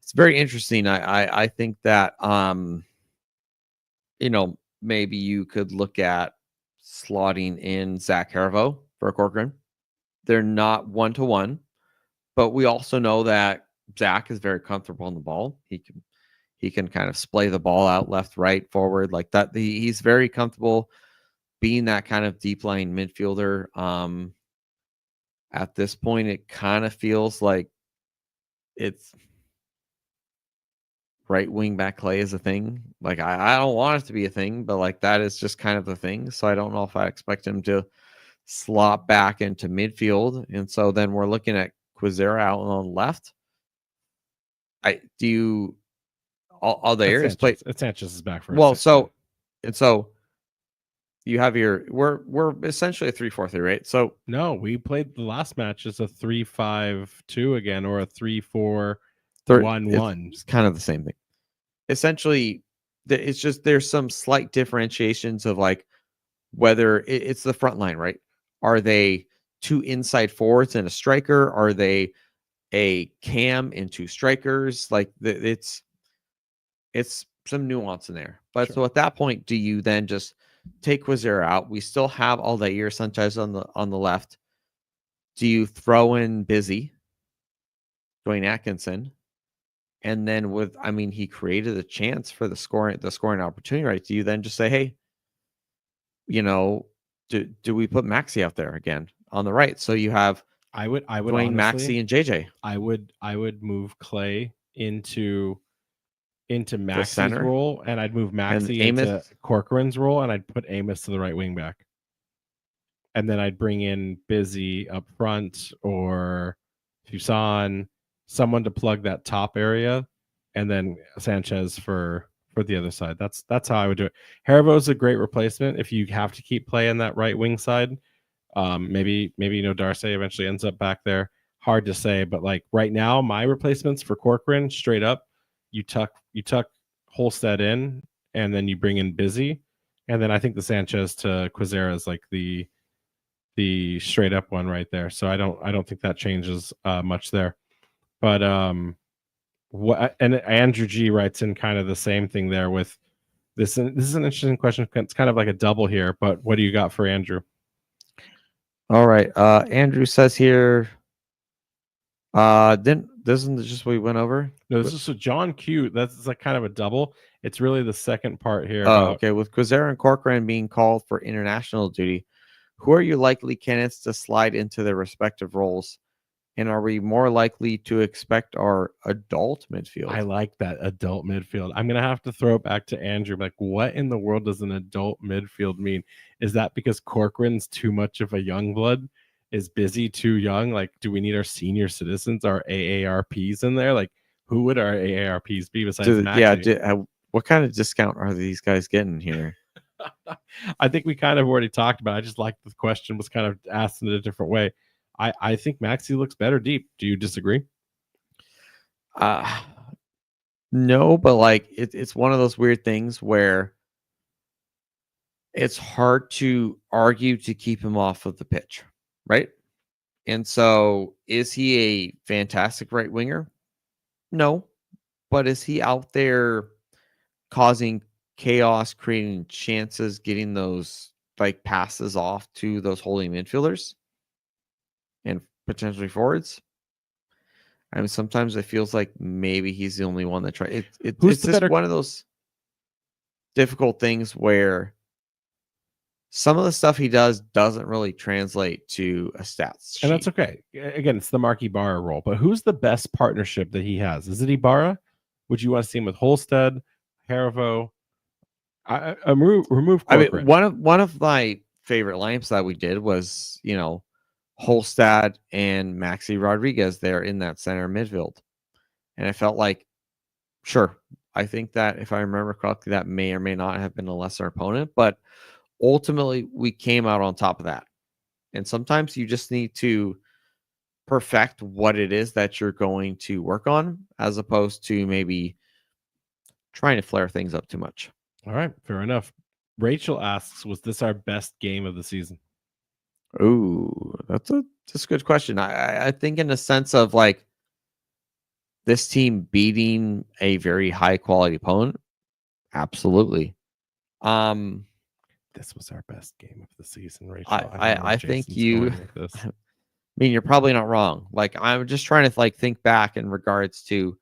It's very interesting. I think that maybe you could look at slotting in Zach Hervo for Corcoran. They're not 1-to-1, but we also know that Zach is very comfortable on the ball. He can kind of splay the ball out left, right, forward like that. He's very comfortable being that kind of deep line midfielder. At this point, it kind of feels like it's right wing back play is a thing. Like I don't want it to be a thing, but like that is just kind of the thing. So I don't know if I expect him to slot back into midfield. And so then we're looking at Quizera out on the left. All the areas play. Sanchez is back for Well, so you have we're essentially a 3-4-3, right? So no, we played the last match as a 3-5-2 again, or a 3-4-1-1. It's kind of the same thing. Essentially, it's just there's some slight differentiations of like whether it's the front line, right? Are they two inside forwards and a striker? Are they a cam and two strikers? Like it's some nuance in there. But Sure. so at that point, do you then just take Quizera out? We still have Aldair Sanchez on the left. Do you throw in Busy, Dwayne Atkinson? And then he created a chance for the scoring opportunity, right? Do you then just say, hey, do we put Maxi out there again on the right? So you have I would Dwayne, honestly, Maxi, and JJ. I would move Clay into Maxi's center, role, and I'd move Maxi and into Corcoran's role, and I'd put Amos to the right wing back. And then I'd bring in Busy up front or Fuson, someone to plug that top area, and then Sanchez for the other side. That's how I would do it. Haribo's a great replacement if you have to keep playing that right wing side. Maybe Darcy eventually ends up back there. Hard to say, but like right now, my replacements for Corcoran, straight up, you tuck Holstead in, and then you bring in Busy, and then I think the Sanchez to Quizera is like the straight up one right there. So I don't think that changes much there. But what, and Andrew G writes in kind of the same thing there with this. This is an interesting question. It's kind of like a double here, but what do you got for Andrew? All right. Andrew says here, isn't this just what we went over? No, this is so John Q. That's like kind of a double. It's really the second part here. Okay. With Quizera and Corcoran being called for international duty, who are you likely candidates to slide into their respective roles? And are we more likely to expect our adult midfield? I like that adult midfield. I'm going to have to throw it back to Andrew. Like, what in the world does an adult midfield mean? Is that because Corcoran's too much of a young blood? Is Busy too young? Like, do we need our senior citizens, our AARPs in there? Like, who would our AARPs be besides Maxi? What kind of discount are these guys getting here? I think we kind of already talked about it. I just like the question was kind of asked in a different way. I think Maxi looks better deep. Do you disagree? No, but like it's one of those weird things where it's hard to argue to keep him off of the pitch, right? And so is he a fantastic right winger? No. But is he out there causing chaos, creating chances, getting those like passes off to those holding midfielders and potentially forwards? I mean, sometimes it feels like maybe he's the only one that tries. It's just one of those difficult things where some of the stuff he does doesn't really translate to a stats sheet. And that's okay. Again, it's the Mark Ibarra role. But who's the best partnership that he has? Is it Ibarra? Would you want to see him with Holstead, Haribo? Remove Corcoran. I mean, one of my favorite lineups that we did was, Holstad and Maxi Rodriguez there in that center midfield. And I felt like, sure, I think that if I remember correctly, that may or may not have been a lesser opponent, but ultimately we came out on top of that. And sometimes you just need to perfect what it is that you're going to work on, as opposed to maybe trying to flare things up too much. All right, fair enough. Rachel asks, was this our best game of the season? Ooh, that's a good question. I think in the sense of like this team beating a very high quality opponent, absolutely. This was our best game of the season, Rachel. don't know where I think Jason's you. going with this. I mean, you're probably not wrong. Like, I'm just trying to like think back in regards to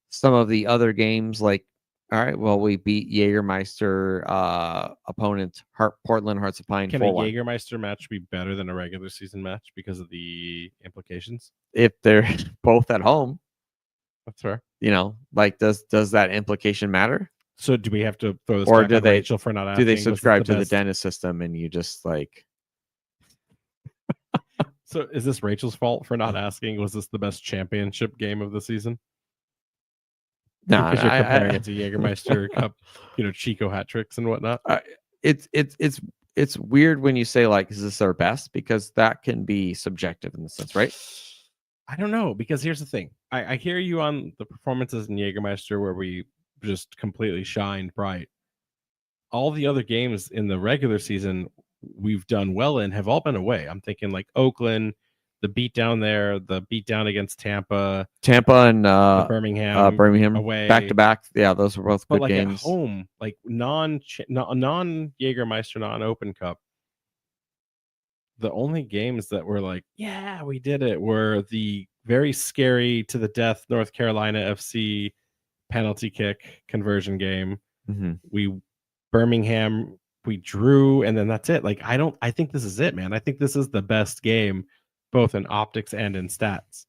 some of the other games. Like, all right, well, we beat Jägermeister opponent Portland Hearts of Pine Can a 4-1. Jägermeister match be better than a regular season match because of the implications? If they're both at home, That's fair. like does that implication matter? So do we have to throw this Or back do on they- Rachel for not asking? Do they was this subscribe to the best- dentist system and you just like So is this Rachel's fault for not asking? Was this the best championship game of the season? no? Because you're comparing it to Jägermeister Cup, Chico hat tricks and whatnot. It's weird when you say like, is this our best? Because that can be subjective in the sense, right? I don't know, because here's the thing. I hear you on the performances in Jägermeister where we just completely shined bright. All the other games in the regular season we've done well in have all been away. I'm thinking like Oakland, the beat down there, the beat down against Tampa and the Birmingham away back to back. Yeah, those were both but good like games. at home, like non Jägermeister, non Open Cup. The only games that were like, yeah, we did it, were the very scary to the death North Carolina FC penalty kick conversion game. Mm-hmm. Birmingham, we drew, and then that's it. Like, I think this is it, man. I think this is the best game, both in optics and in stats.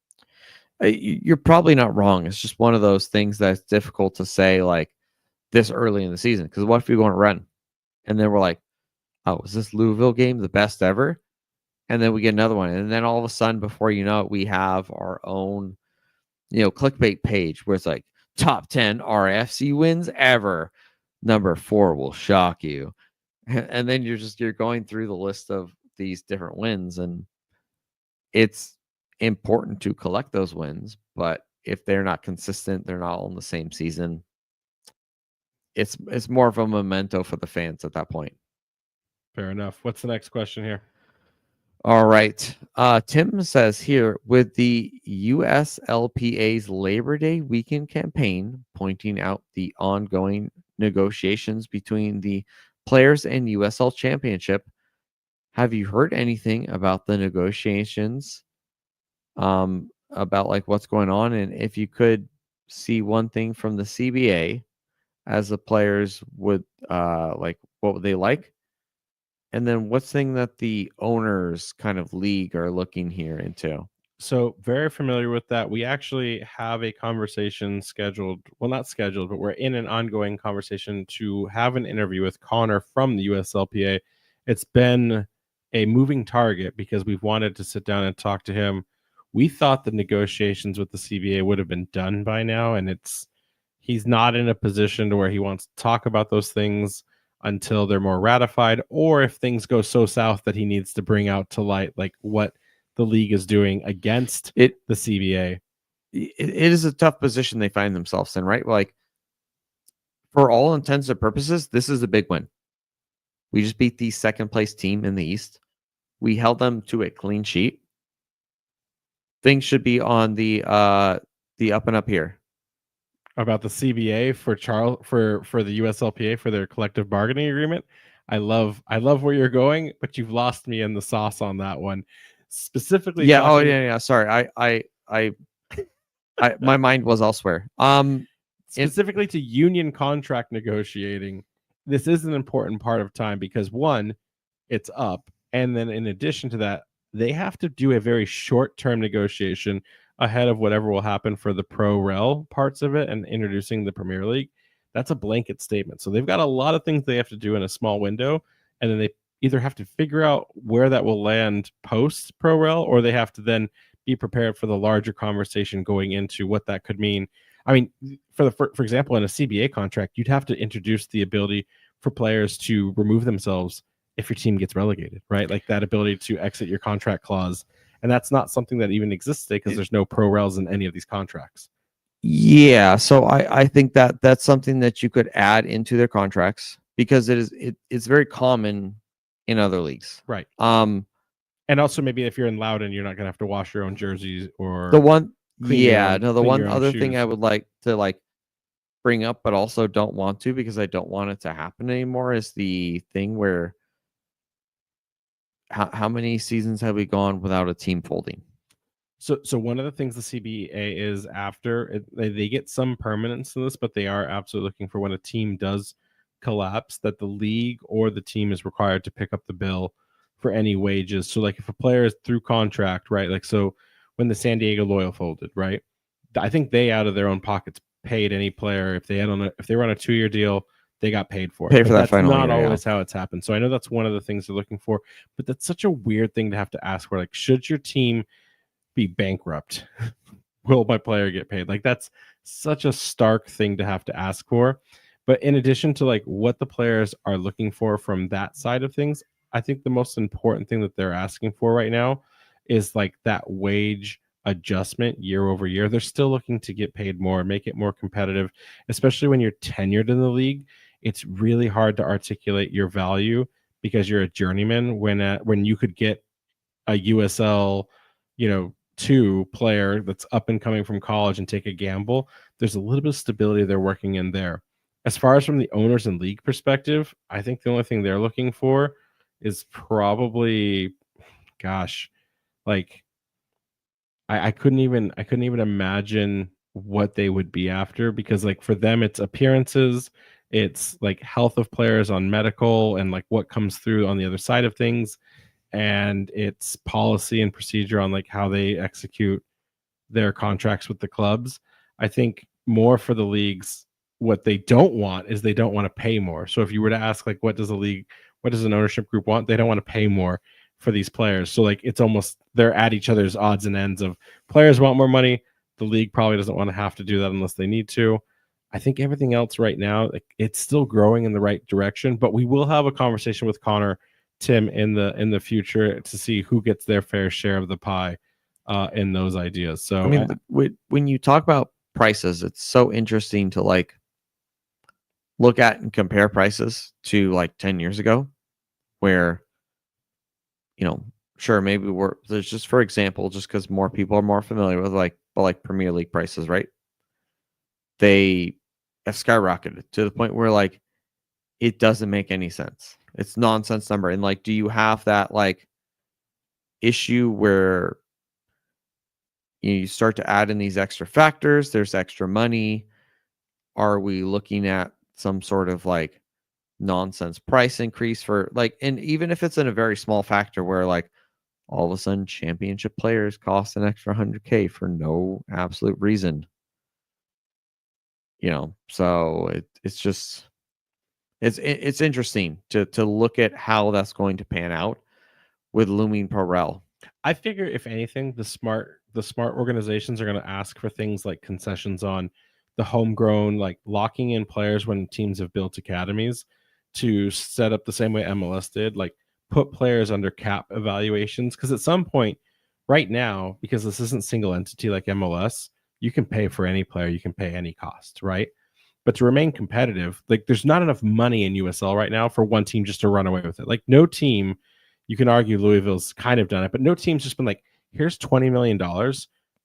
You're probably not wrong. It's just one of those things that's difficult to say like this early in the season. Because what if we go on a run and then we're like, oh, is this Louisville game the best ever? And then we get another one. And then all of a sudden, before you know it, we have our own, clickbait page where it's like top 10 RFC wins ever. Number 4 will shock you. And then you're going through the list of these different wins. And it's important to collect those wins. But if they're not consistent, they're not all in the same season. It's more of a memento for the fans at that point. Fair enough. What's the next question here? All right. Tim says here, with the USLPA's Labor Day weekend campaign pointing out the ongoing negotiations between the players and USL Championship, have you heard anything about the negotiations? About like what's going on, and if you could see one thing from the CBA as the players would like, what would they like? And then what's thing that the owners kind of league are looking here into? So very familiar with that. We actually have a conversation scheduled. Well, not scheduled, but we're in an ongoing conversation to have an interview with Connor from the USLPA. It's been a moving target because we've wanted to sit down and talk to him. We thought the negotiations with the CBA would have been done by now, and he's not in a position to where he wants to talk about those things until they're more ratified, or if things go so south that he needs to bring out to light like what the league is doing against the CBA. It is a tough position they find themselves in, right? Like, for all intents and purposes, this is a big win. We just beat the second place team in the East. We held them to a clean sheet. Things should be on the up and up here. About the CBA for the USLPA for their collective bargaining agreement. I love where you're going, but you've lost me in the sauce on that one. Specifically, yeah. talking, Yeah. Sorry, I my mind was elsewhere. Specifically to union contract negotiating, this is an important part of time because one, it's up, and then in addition to that, they have to do a very short-term negotiation ahead of whatever will happen for the pro rel parts of it and introducing the Premier League. That's a blanket statement. So they've got a lot of things they have to do in a small window, and then they either have to figure out where that will land post pro rel, or they have to then be prepared for the larger conversation going into what that could mean. I mean, for example, in a CBA contract, you'd have to introduce the ability for players to remove themselves if your team gets relegated, right? Like that ability to exit your contract clause. And that's not something that even exists today because there's no pro rels in any of these contracts. Yeah, so I think that that's something that you could add into their contracts because it's very common in other leagues. Right. Um, And also maybe if you're in Loudon, you're not gonna have to wash your own jerseys the or one, clean your own the clean one your own other thing shoes. I would like to bring up, but also don't want to because I don't want it to happen anymore is the thing where how many seasons have we gone without a team folding? So one of the things the CBA is after they get some permanence to this, but they are absolutely looking for when a team does collapse that the league or the team is required to pick up the bill for any wages. So like if a player is through contract, right? Like so when the San Diego Loyal folded, right? I think they out of their own pockets paid any player if they were on a 2-year deal, they got paid for it. Pay for But that that's final not year, yeah. always how it's happened. So I know that's one of the things they're looking for, but that's such a weird thing to have to ask for. Like, should your team be bankrupt? Will my player get paid? Like that's such a stark thing to have to ask for. But in addition to like what the players are looking for from that side of things, I think the most important thing that they're asking for right now is like that wage adjustment year over year. They're still looking to get paid more, make it more competitive, especially when you're tenured in the league. It's really hard to articulate your value because you're a journeyman when you could get a USL, 2 player that's up and coming from college and take a gamble. There's a little bit of stability they're working in there. As far as from the owners and league perspective, I think the only thing they're looking for is probably, gosh, like I couldn't even imagine what they would be after because like for them it's appearances, it's like health of players on medical and like what comes through on the other side of things, and it's policy and procedure on like how they execute their contracts with the clubs. I think more for the leagues, what they don't want is they don't want to pay more. So if you were to ask like what does an ownership group want? They don't want to pay more for these players. So like it's almost they're at each other's odds and ends of players want more money. The league probably doesn't want to have to do that unless they need to. I think everything else right now, like, it's still growing in the right direction, but we will have a conversation with Connor, Tim in the future to see who gets their fair share of the pie in those ideas. So I mean, when you talk about prices, it's so interesting to like look at and compare prices to like 10 years ago, where, sure, maybe there's just, for example, just because more people are more familiar with like Premier League prices, right? They have skyrocketed to the point where like it doesn't make any sense. It's nonsense number. And like, do you have that like issue where you start to add in these extra factors? There's extra money. Are we looking at some sort of like nonsense price increase for like, and even if it's in a very small factor where like all of a sudden championship players cost an extra 100K for no absolute reason, so it's just it's interesting to look at how that's going to pan out with looming pro rel. I figure if anything, the smart organizations are going to ask for things like concessions on the homegrown, like locking in players when teams have built academies to set up the same way MLS did, like put players under cap evaluations. Because at some point, right now, because this isn't single entity like MLS, you can pay for any player, you can pay any cost, right? But to remain competitive, like there's not enough money in USL right now for one team just to run away with it. Like no team, you can argue Louisville's kind of done it, but no team's just been like, here's $20 million,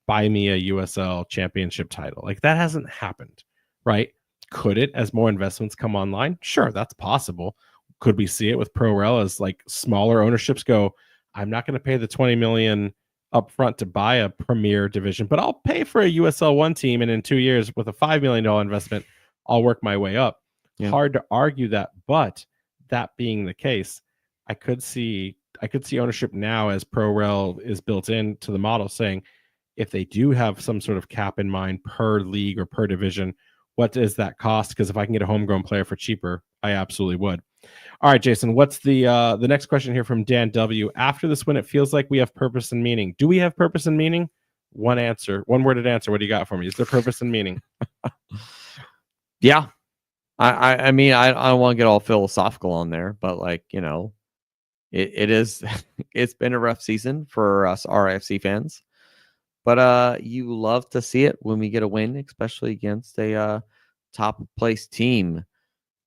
buy me a USL championship title. Like that hasn't happened, right? Could it as more investments come online? Sure, that's possible. Could we see it with ProRel as like smaller ownerships go, I'm not going to pay the 20 million up front to buy a premier division, but I'll pay for a USL 1 team, and in 2 years with a $5 million investment, I'll work my way up. Yeah. Hard to argue that, but that being the case, I could see ownership now as ProRel is built into the model saying if they do have some sort of cap in mind per league or per division, what does that cost? Because if I can get a homegrown player for cheaper, I absolutely would. All right, Jason, what's the next question here from Dan W. After this win, it feels like we have purpose and meaning. Do we have purpose and meaning? One worded answer. What do you got for me? Is there purpose and meaning? Yeah. I mean, I don't want to get all philosophical on there, but like, it is, it's been a rough season for us RFC fans, But you love to see it when we get a win, especially against a top place team.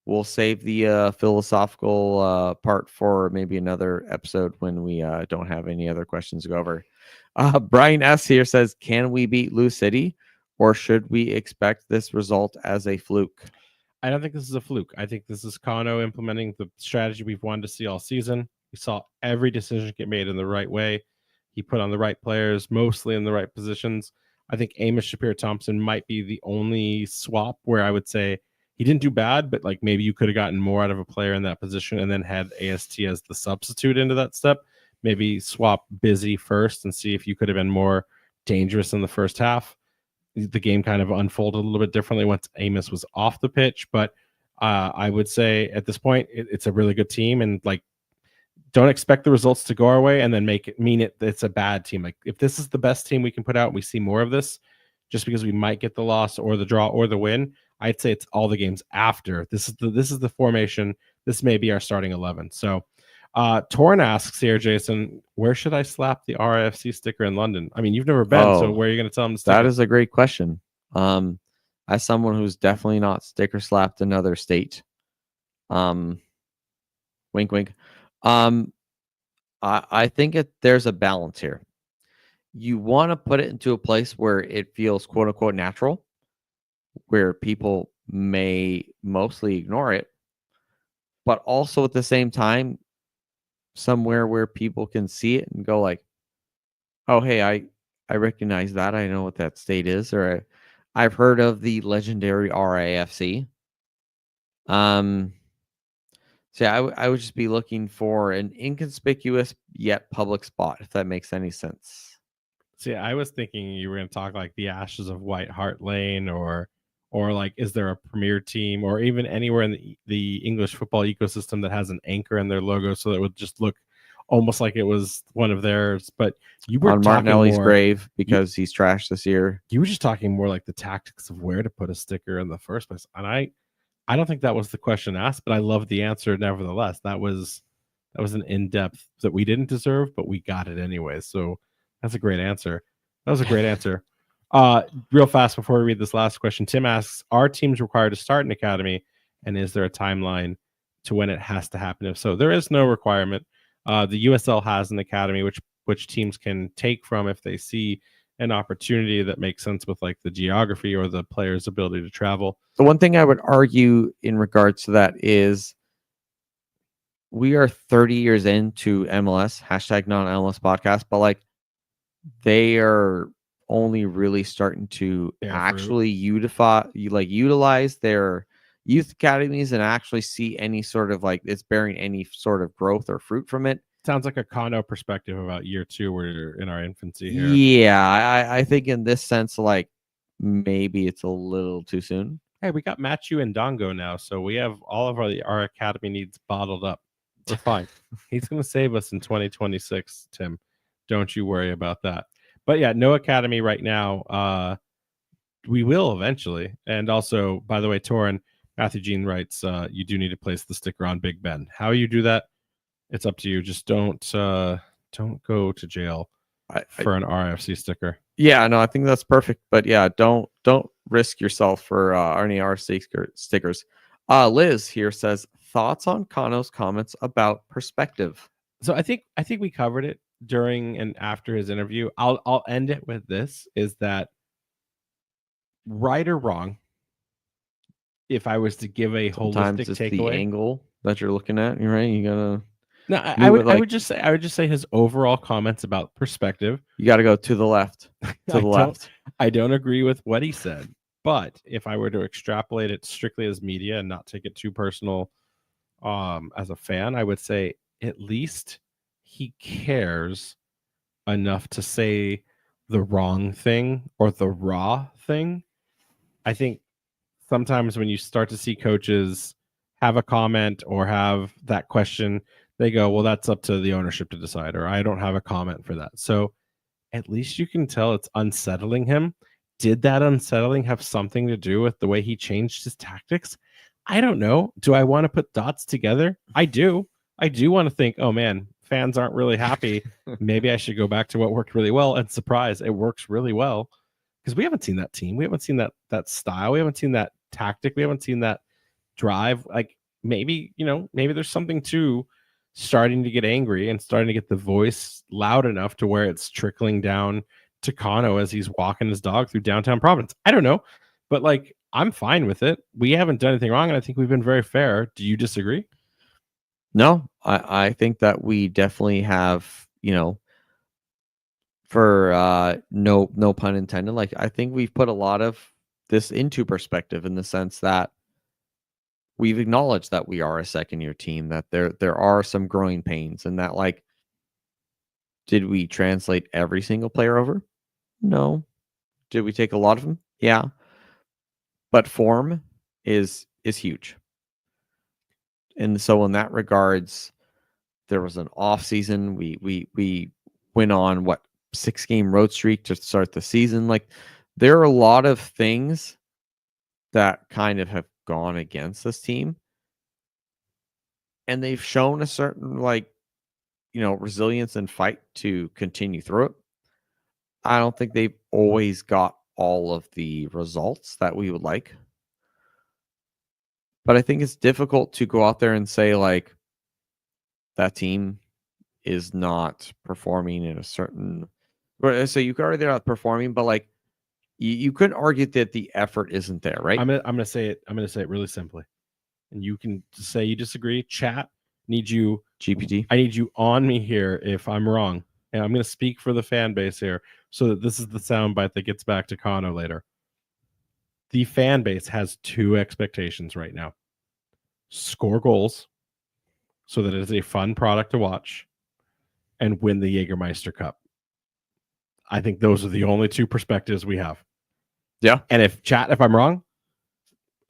We'll save the philosophical part for maybe another episode when we don't have any other questions to go over. Brian S. here says, can we beat Lou City, or should we expect this result as a fluke? I don't think this is a fluke. I think this is Kano implementing the strategy we've wanted to see all season. We saw every decision get made in the right way. He put on the right players, mostly in the right positions. I think Amos Shapiro-Thompson might be the only swap where I would say he didn't do bad, but like maybe you could have gotten more out of a player in that position and then had AST as the substitute into that step. Maybe swap Busy first and see if you could have been more dangerous in the first half. The game kind of unfolded a little bit differently once Amos was off the pitch, but I would say at this point it's a really good team, and like don't expect the results to go our way and then make it mean it's a bad team. Like if this is the best team we can put out and we see more of this, just because we might get the loss or the draw or the win, I'd say it's all the games after. This is the formation. This may be our starting 11. So Torn asks here, Jason, where should I slap the RIFC sticker in London? I mean, you've never been, so where are you going to tell them to stick That it? is a great question. As someone who's definitely not sticker slapped another state, wink, wink. I think there's a balance here. You want to put it into a place where it feels quote unquote natural, where people may mostly ignore it, but also at the same time, somewhere where people can see it and go like, oh, hey, I recognize that. I know what that state is, or I've heard of the legendary RIFC. So yeah, I would just be looking for an inconspicuous yet public spot, if that makes any sense. See, I was thinking you were going to talk like the Ashes of White Hart Lane, or like, is there a premier team, or even anywhere in the English football ecosystem that has an anchor in their logo, so that it would just look almost like it was one of theirs. But you were on talking Martinelli's more, grave because he's trashed this year. You were just talking more like the tactics of where to put a sticker in the first place, and I don't think that was the question asked, but I love the answer nevertheless. That was an in-depth that we didn't deserve, but we got it anyway. So that's a great answer. That was a great answer. Real fast before we read this last question, Tim asks, are teams required to start an academy, and is there a timeline to when it has to happen? If so, there is no requirement. The USL has an academy which teams can take from if they see an opportunity that makes sense with like the geography or the player's ability to travel. The one thing I would argue in regards to that is we are 30 years into MLS, hashtag non-MLS podcast, but like they are only really starting to actually utilize their youth academies and actually see any sort of like it's bearing any sort of growth or fruit from it. Sounds like a Kano perspective about year two. We're in our infancy here. Yeah, I think in this sense, like maybe it's a little too soon. Hey, we got Machu and Dongo now, so we have all of our academy needs bottled up. We're fine. He's going to save us in 2026, Tim. Don't you worry about that. But yeah, no academy right now. We will eventually. And also, by the way, Torin, Matthew Jean writes, you do need to place the sticker on Big Ben. How you do that, it's up to you. Just don't go to jail for an RFC sticker. Yeah, no, I think that's perfect. But yeah, don't risk yourself for any RFC stickers. Liz here says, thoughts on Kano's comments about perspective. So I think we covered it during and after his interview. I'll end it with this: is that right or wrong? If I was to give a Sometimes holistic it's takeaway, the angle that you're looking at. You're right. You gotta. No, I would just say his overall comments about perspective. You got to go to the left. To the left. I don't agree with what he said, but if I were to extrapolate it strictly as media and not take it too personal, as a fan, I would say at least he cares enough to say the wrong thing or the raw thing. I think sometimes when you start to see coaches have a comment or have that question, they go, well, that's up to the ownership to decide, or I don't have a comment for that. So at least you can tell it's unsettling him. Did that unsettling have something to do with the way he changed his tactics? I don't know. Do I want to put dots together? I do. I do want to think, oh man, fans aren't really happy. Maybe I should go back to what worked really well. And surprise, it works really well because we haven't seen that team. We haven't seen that style. We haven't seen that tactic. We haven't seen that drive. Like maybe there's something to starting to get angry and starting to get the voice loud enough to where it's trickling down to Kano as he's walking his dog through downtown Providence. I don't know, but like I'm fine with it. We haven't done anything wrong, and I think we've been very fair. Do you disagree? No, I think that we definitely have, for no pun intended, like I think we've put a lot of this into perspective in the sense that we've acknowledged that we are a second year team, that there are some growing pains, and that like, did we translate every single player over? No. Did we take a lot of them? Yeah. But form is huge. And so in that regards, there was an off season. We went on 6-game road streak to start the season. Like there are a lot of things that kind of have gone against this team. And they've shown a certain resilience and fight to continue through it. I don't think they've always got all of the results that we would like. But I think it's difficult to go out there and say like that team is not performing in a certain. So you could argue they're not performing, but like you couldn't argue that the effort isn't there, right? I'm gonna say it. I'm gonna say it really simply, and you can say you disagree. Chat, need you GPT. I need you on me here if I'm wrong, and I'm gonna speak for the fan base here, so that this is the soundbite that gets back to Kano later. The fan base has two expectations right now: score goals, so that it is a fun product to watch, and win the Jägermeister Cup. I think those are the only two perspectives we have. Yeah. And if I'm wrong,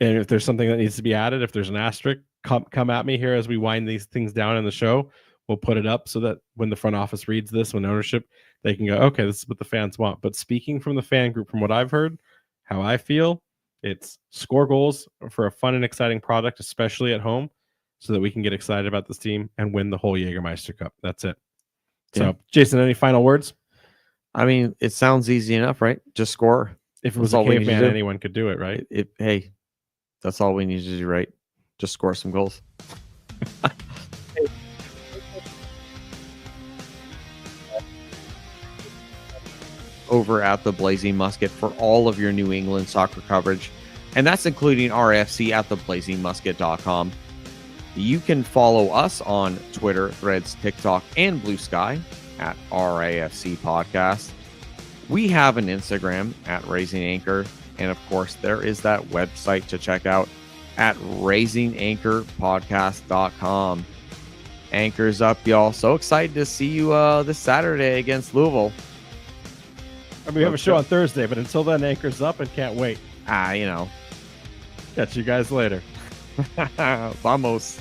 and if there's something that needs to be added, if there's an asterisk, come at me here as we wind these things down in the show. We'll put it up so that when the front office reads this, when ownership, they can go, okay, this is what the fans want. But speaking from the fan group, from what I've heard, how I feel, it's score goals for a fun and exciting product, especially at home, so that we can get excited about this team and win the whole Jägermeister Cup. That's it. So, Yeah. Jason, any final words? I mean, it sounds easy enough, right? Just score. If it was That's a all we need to caveman, do. anyone could do it, right? Hey, that's all we need to do, right? Just score some goals. Over at the Blazing Musket for all of your New England soccer coverage. And that's including RFC at theblazingmusket.com. You can follow us on Twitter, Threads, TikTok, and Blue Sky at RAFC Podcast. We have an Instagram at Raising Anchor. And of course, there is that website to check out at raisinganchorpodcast.com. Anchor's up, y'all. So excited to see you this Saturday against Louisville. We have a show on Thursday, but until then, Anchor's up and can't wait. Catch you guys later. Vamos.